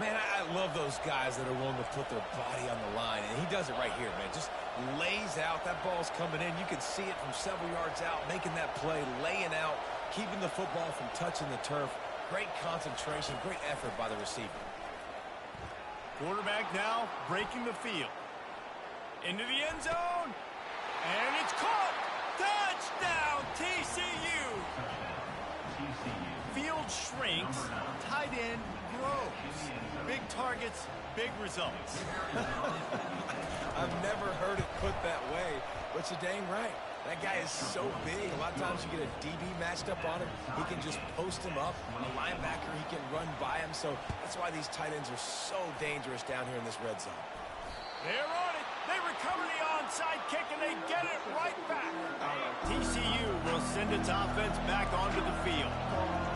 C: Man, I love those guys that are willing to put their body on the line, and he does it right here, man. Just lays out. That ball's coming in. You can see it from several yards out, making that play, laying out, keeping the football from touching the turf. Great concentration, great effort by the receiver.
A: Quarterback now breaking the field. Into the end zone, and it's caught. Touchdown, TCU. Field shrinks, tight end grows. Big targets, big results.
C: I've never heard it put that way, but you're dang right. That guy is so big. A lot of times you get a DB matched up on him. He can just post him up. A linebacker, he can run by him. So that's why these tight ends are so dangerous down here in this red zone.
A: They're on it. They recover the onside kick, and they get it right back. TCU will send its offense back onto the field.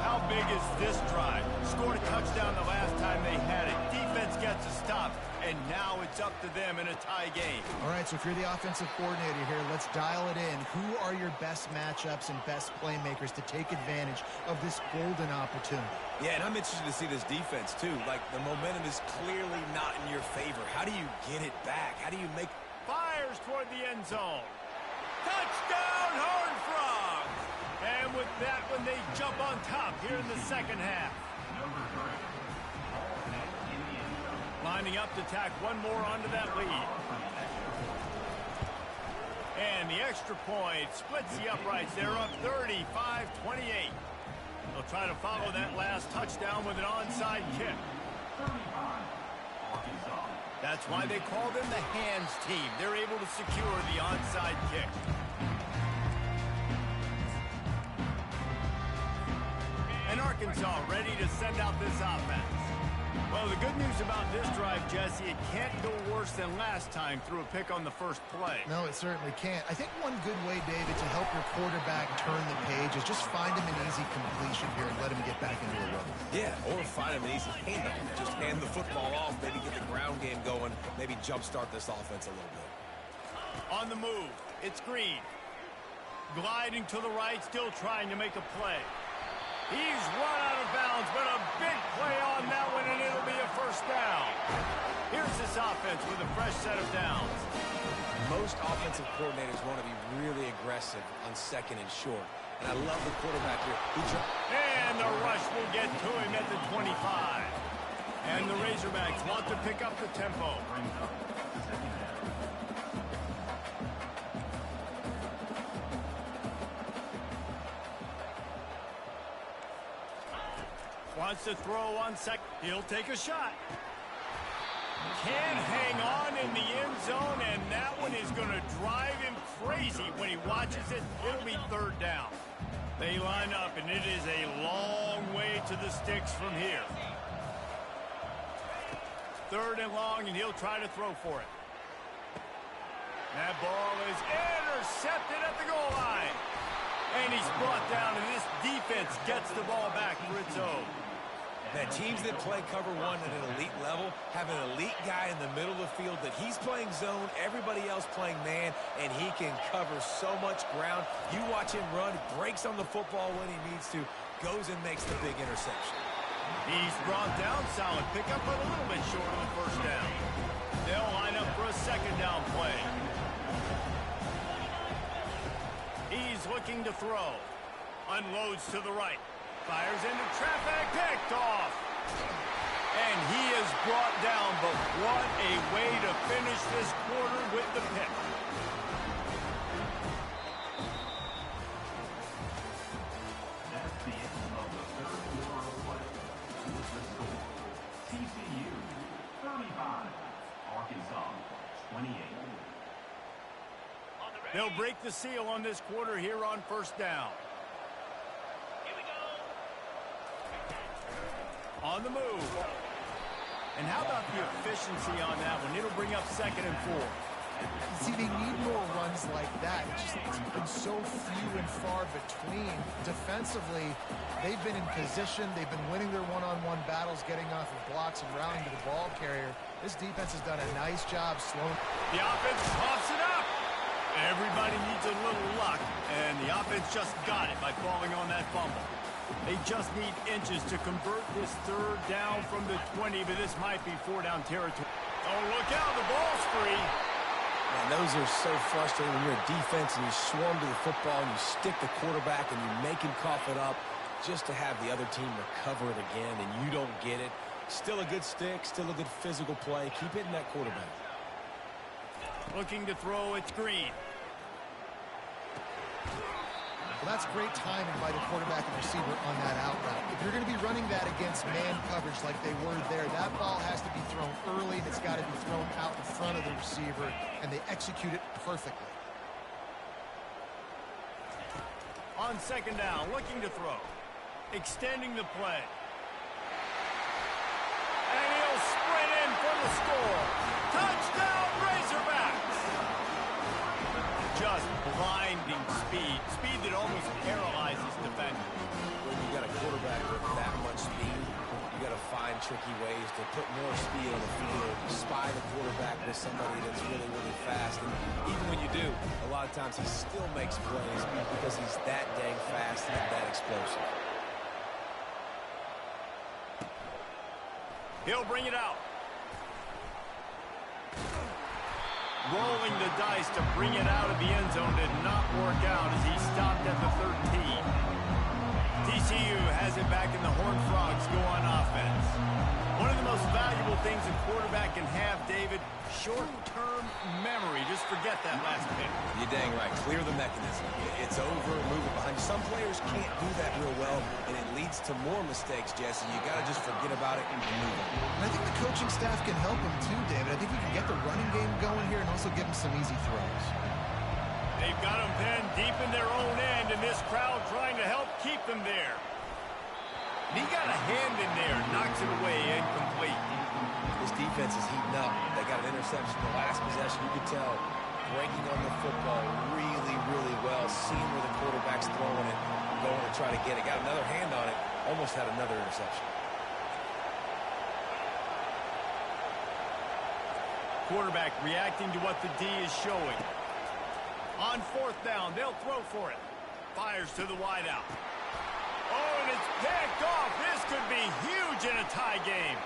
A: How big is this drive? Scored a touchdown the last time they had it. Defense gets a stop, and now it's up to them in a tie game.
B: All right, so if you're the offensive coordinator here, let's dial it in. Who are your best matchups and best playmakers to take advantage of this golden opportunity?
C: Yeah, and I'm interested to see this defense, too. Like, the momentum is clearly not in your favor. How do you get it back? How do you make...
A: Fires toward the end zone. Touchdown, Horned Frogs! And with that one, they jump on top here in the second half. Lining up to tack one more onto that lead. And the extra point splits the uprights. They're up 35-28. They'll try to follow that last touchdown with an onside kick. That's why they call them the hands team. They're able to secure the onside kick. And Arkansas ready to send out this offense. Well, the good news about this drive, Jesse, it can't go worse than last time through a pick on the first play.
B: No, it certainly can't. I think one good way, David, to help your quarterback turn the page is just find him an easy completion here and let him get back into a rhythm.
C: Yeah, or find him an easy handoff. Just hand the football off, maybe get the ground game going, maybe jumpstart this offense a little bit.
A: On the move, it's Green. Gliding to the right, still trying to make a play. He's run out of bounds, but a big play on that one, and it'll be a first down. Here's this offense with a fresh set of downs.
C: Most offensive coordinators want to be really aggressive on 2nd and short. And I love the quarterback here.
A: And the rush will get to him at the 25. And the Razorbacks want to pick up the tempo. Wants to throw on second. He'll take a shot. Can't hang on in the end zone, and that one is going to drive him crazy when he watches it. It'll be 3rd down. They line up, and it is a long way to the sticks from here. 3rd and long, and he'll try to throw for it. That ball is intercepted at the goal line. And he's brought down, and this defense gets the ball back for its own.
C: That teams that play cover one at an elite level have an elite guy in the middle of the field that he's playing zone, everybody else playing man, and he can cover so much ground. You watch him run, breaks on the football when he needs to, goes and makes the big interception.
A: He's brought down. Solid pickup, but a little bit short on the first down. They'll line up for a second down play. He's looking to throw. Unloads to the right. Fires into traffic. Picked off. And he is brought down, but what a way to finish this quarter with the pick.
D: That's the end of the third quarter of play. With the score, TCU 35, Arkansas 28.
A: They'll break the seal on this quarter here on first down. On the move. And how about the efficiency on that one? It'll bring up 2nd and 4.
B: See, they need more runs like that. It's been so few and far between. Defensively, they've been in position. They've been winning their one-on-one battles, getting off of blocks and routing to the ball carrier. This defense has done a nice job slowing.
A: The offense pops it up. Everybody needs a little luck, and the offense just got it by falling on that fumble. They just need inches to convert this third down from the 20, but this might be 4-down territory. Oh, look out, the ball's free.
C: And those are so frustrating when you're a defense and you swarm to the football and you stick the quarterback and you make him cough it up just to have the other team recover it again and you don't get it. Still a good stick, still a good physical play. Keep hitting that quarterback.
A: Looking to throw, it's Green.
B: Well, that's great timing by the quarterback and receiver on that out route. If you're going to be running that against man coverage like they were there, that ball has to be thrown early and it's got to be thrown out in front of the receiver, and they execute it perfectly.
A: On 2nd down, looking to throw. Extending the play. And he'll sprint in for the score. Touchdown, Razorbacks! Just blinding speed. Speed that almost paralyzes defenders.
C: When you got a quarterback with that much speed, you got to find tricky ways to put more speed on the field, spy the quarterback with somebody that's really, really fast. And even when you do, a lot of times he still makes plays because he's that dang fast and that explosive.
A: He'll bring it out. Rolling the dice to bring it out of the end zone did not work out as he stopped at the 13. TCU has it back and the Horned Frogs go on offense. One of the most valuable things a quarterback can have, David, short-term memory. Just forget that last pick.
C: You're dang right. Clear the mechanism. It's over, move it behind. Some players can't do that real well, and it leads to more mistakes, Jesse. You got to just forget about it and move it.
B: And I think the coaching staff can help him too, David. I think we can get the running game going here and also give him some easy throws.
A: They've got him pinned deep in their own end, and this crowd trying to help keep them there. And he got a hand in there, knocks it away, incomplete.
C: This defense is heating up. They got an interception the last possession. You could tell breaking on the football really, really well, seeing where the quarterback's throwing it, going to try to get it. Got another hand on it, almost had another interception.
A: Quarterback reacting to what the D is showing. On 4th down, they'll throw for it. Fires to the wideout. Oh, and it's picked off. This could be huge in a tie game.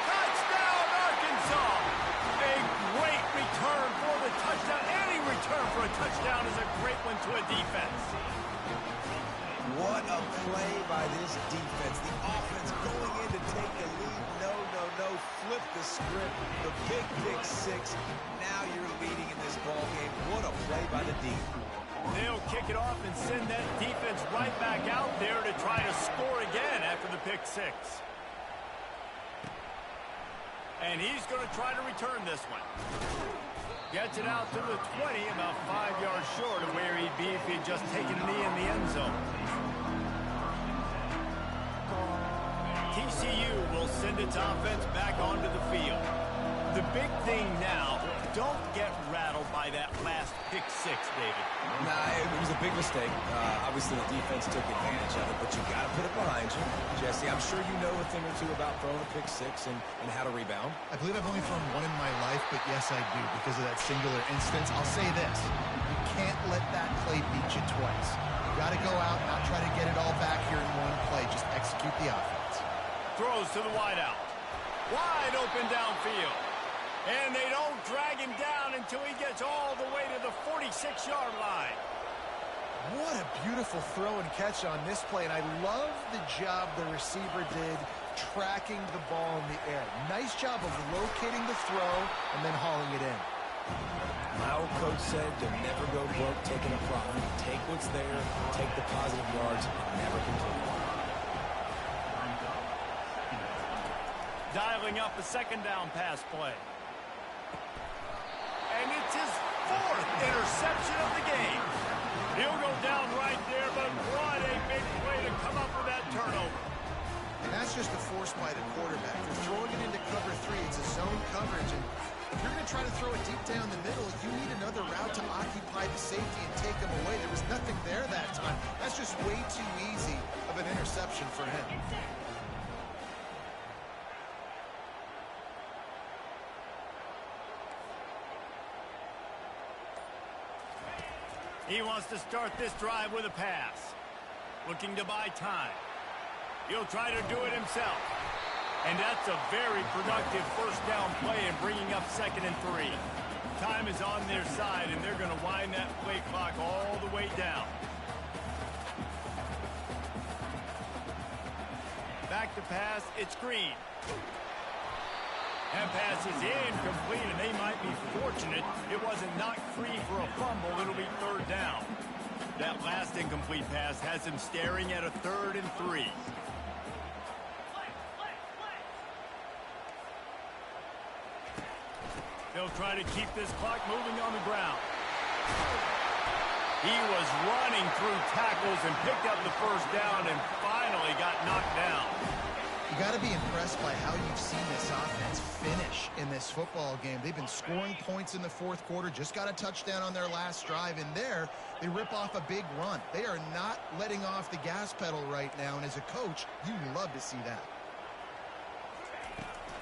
A: Touchdown, Arkansas! A great return for the touchdown. Any return for a touchdown is a great one to a defense.
C: What a play by this defense. The offense going in to take the lead. No. Flip the script. The big pick six. Now you're leading in this ball game. What a play by the D.
A: They'll kick it off and send that defense right back out there to try to score again after the pick six. And he's going to try to return this one. Gets it out to the 20, about 5 yards short of where he'd be if he'd just taken a knee in the end zone. TCU will send its offense back onto the field. The big thing now, don't get rattled by that last pick six, David.
C: Nah, it was a big mistake. Obviously, the defense took advantage of it, but you got to put it behind you. Jesse, I'm sure you know a thing or two about throwing a pick six and how to rebound.
B: I believe I've only thrown one in my life, but yes, I do because of that singular instance. I'll say this. You can't let that play beat you twice. You got to go out and not try to get it all back here in one play. Just execute the offense.
A: Throws to the wideout. Wide open downfield. And they don't drag him down until he gets all the way to the 46-yard line.
B: What a beautiful throw and catch on this play, and I love the job the receiver did tracking the ball in the air. Nice job of locating the throw and then hauling it in.
C: My old coach said you'll never go broke taking a profit. Take what's there, take the positive yards, and never complain.
A: Dialing up a second down pass play. And it's his fourth interception of the game. He'll go down right there, but what a big play to come up with that turnover.
B: And that's just a force by the quarterback. They're throwing it into cover three. It's a zone coverage, and if you're going to try to throw it deep down the middle, you need another route to occupy the safety and take him away. There was nothing there that time. That's just way too easy of an interception for him.
A: He wants to start this drive with a pass. Looking to buy time. He'll try to do it himself. And that's a very productive first down play and bringing up 2nd and 3. Time is on their side, and they're going to wind that play clock all the way down. Back to pass, it's Green. That pass is incomplete, and they might be fortunate it wasn't knocked free for a fumble. It'll be 3rd down. That last incomplete pass has him staring at a 3rd and 3. They'll try to keep this clock moving on the ground. He was running through tackles and picked up the first down and finally got knocked down.
B: You got to be impressed by how you've seen this offense finish in this football game. They've been scoring points in the 4th quarter, just got a touchdown on their last drive, and there they rip off a big run. They are not letting off the gas pedal right now, and as a coach, you love to see that.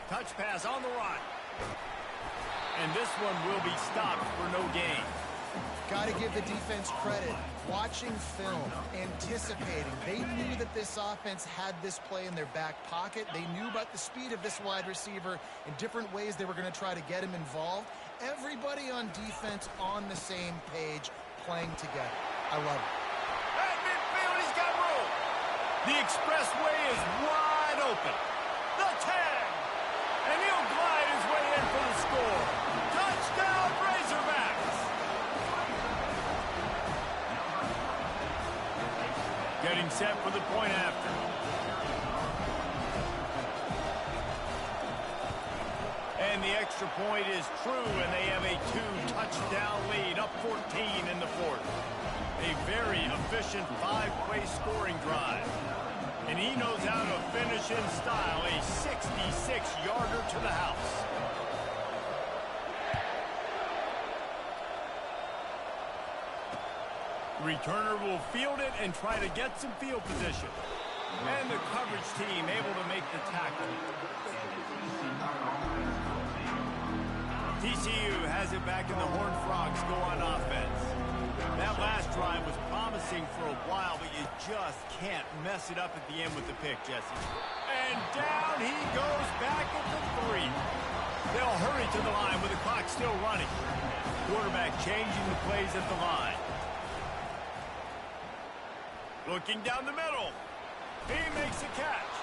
A: Touch pass on the run. And this one will be stopped for no gain.
B: Got to give the defense credit. Watching film, anticipating. They knew that this offense had this play in their back pocket. They knew about the speed of this wide receiver in different ways they were going to try to get him involved. Everybody on defense on the same page, playing together. I love it.
A: At midfield, he's got room. The expressway is wide open. The tag. And he'll glide his way in for the score. Touchdown, Razorbacks. Getting set for the point after. And the extra point is true, and they have a 2-touchdown lead, up 14 in the 4th. A very efficient 5-play scoring drive. And he knows how to finish in style, a 66-yarder to the house. Returner will field it and try to get some field position. And the coverage team able to make the tackle. TCU has it back, and the Horned Frogs go on offense. That last drive was promising for a while, but you just can't mess it up at the end with the pick, Jesse. And down he goes back at the 3. They'll hurry to the line with the clock still running. Quarterback changing the plays at the line. Looking down the middle. He makes a catch.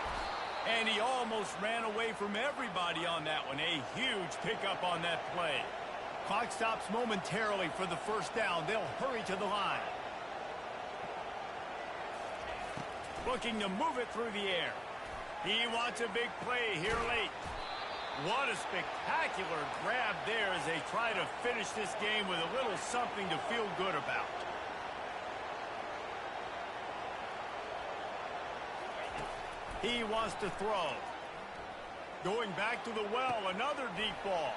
A: And he almost ran away from everybody on that one. A huge pickup on that play. Clock stops momentarily for the first down. They'll hurry to the line. Looking to move it through the air. He wants a big play here late. What a spectacular grab there as they try to finish this game with a little something to feel good about. He wants to throw. Going back to the well, another deep ball.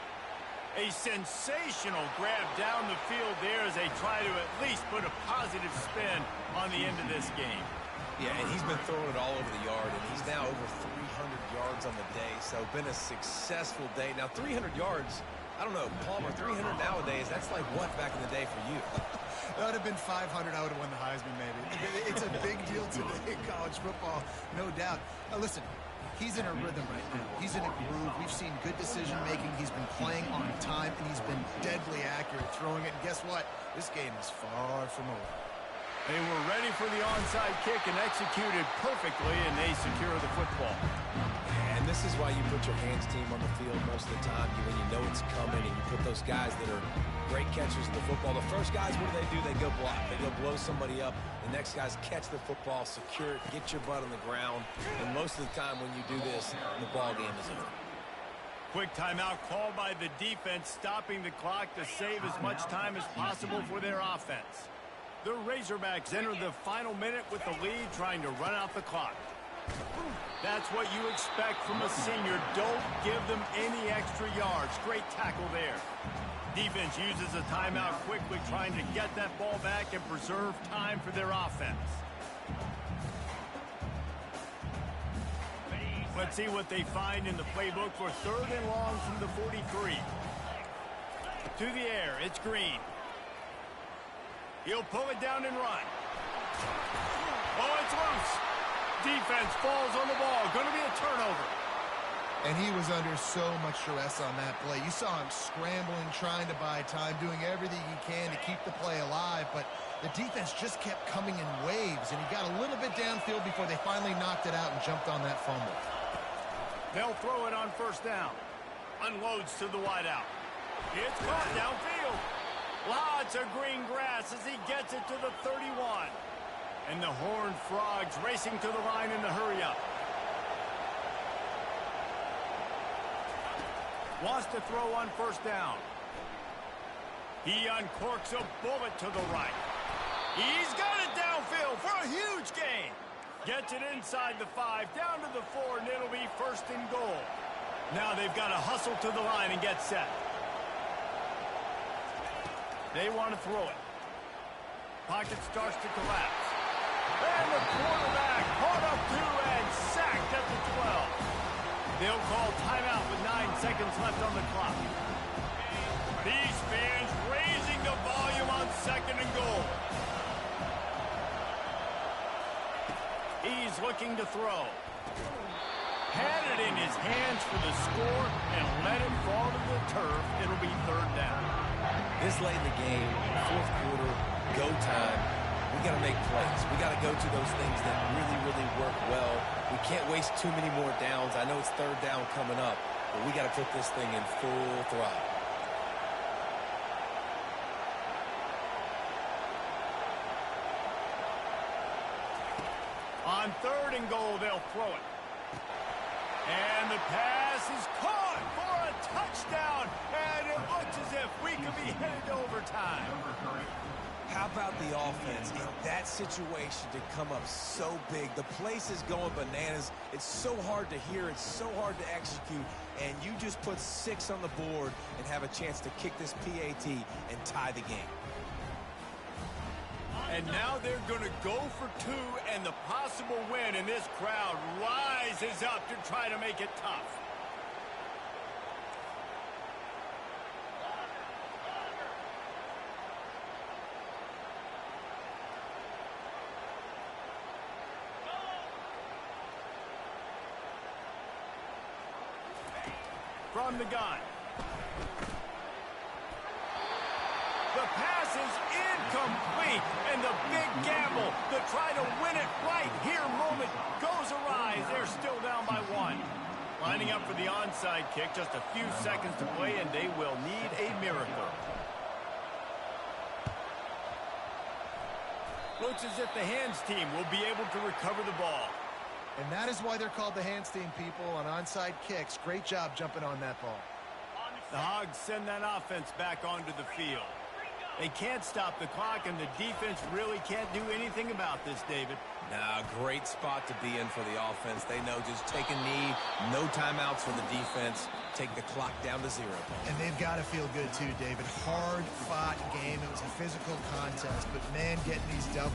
A: A sensational grab down the field there as they try to at least put a positive spin on the end of this game.
C: Yeah, and he's been throwing it all over the yard, and he's now over 300 yards on the day, so been a successful day. Now, 300 yards, I don't know, Palmer, 300 nowadays, that's like what back in the day for you?
B: That would have been 500. I would have won the Heisman, maybe. It's a big deal today in college football, no doubt. Now, listen, he's in a rhythm right now. He's in a groove. We've seen good decision-making. He's been playing on time, and he's been deadly accurate throwing it. And guess what? This game is far from over.
A: They were ready for the onside kick and executed perfectly, and they secure the football.
C: And this is why you put your hands team on the field most of the time when you know it's coming, and you put those guys that are great catchers of the football. The first guys, what do? They go block. They go blow somebody up. The next guys catch the football, secure it, get your butt on the ground. And most of the time when you do this, the ball game is over.
A: Quick timeout called by the defense, stopping the clock to save as much time as possible for their offense. The Razorbacks enter the final minute with the lead, trying to run out the clock. That's what you expect from a senior. Don't give them any extra yards. Great tackle there. Defense uses a timeout quickly, trying to get that ball back and preserve time for their offense. Let's see what they find in the playbook for 3rd and long from the 43. To the air, it's Green. He'll pull it down and run. Oh, it's loose. Defense falls on the ball. Going to be a turnover.
B: And he was under so much stress on that play. You saw him scrambling, trying to buy time, doing everything he can to keep the play alive. But the defense just kept coming in waves, and he got a little bit downfield before they finally knocked it out and jumped on that fumble.
A: They'll throw it on 1st down. Unloads to the wideout. It's caught downfield. Lots of green grass as he gets it to the 31. And the Horned Frogs racing to the line in the hurry-up. Wants to throw on 1st down. He uncorks a bullet to the right. He's got it downfield for a huge gain. Gets it inside the 5, down to the 4, and it'll be 1st and goal. Now they've got to hustle to the line and get set. They want to throw it. Pocket starts to collapse. And the quarterback caught up to and sacked at the 12. They'll call timeout with 9 seconds left on the clock. These fans raising the volume on 2nd and goal. He's looking to throw. Had it in his hands for the score and let it fall to the turf. It'll be 3rd down.
C: This late in the game, 4th quarter, go time, we got to make plays. We got to go to those things that really, really work well. We can't waste too many more downs. I know it's 3rd down coming up, but we got to put this thing in full throttle.
A: On 3rd and goal, they'll throw it. And the pass is caught for a touchdown. And it looks as if we could be headed to overtime.
C: How about the offense in that situation to come up so big? The place is going bananas. It's so hard to hear. It's so hard to execute. And you just put 6 on the board and have a chance to kick this PAT and tie the game.
A: And now they're going to go for 2, and the possible win, and this crowd rises up to try to make it tough. From the gun. The pass is incomplete, and the big gamble to try to win it right here moment goes awry. They're still down by 1. Lining up for the onside kick, just a few seconds to play, and they will need a miracle. Looks as if the hands team will be able to recover the ball.
B: And that is why they're called the hands team, people, on onside kicks. Great job jumping on that ball.
A: The Hogs send that offense back onto the field. They can't stop the clock, and the defense really can't do anything about this, David.
C: Nah, great spot to be in for the offense. They know just take a knee, no timeouts for the defense, take the clock down to 0.
B: And they've got to feel good too, David. Hard-fought game. It was a physical contest, but man, getting these doubles.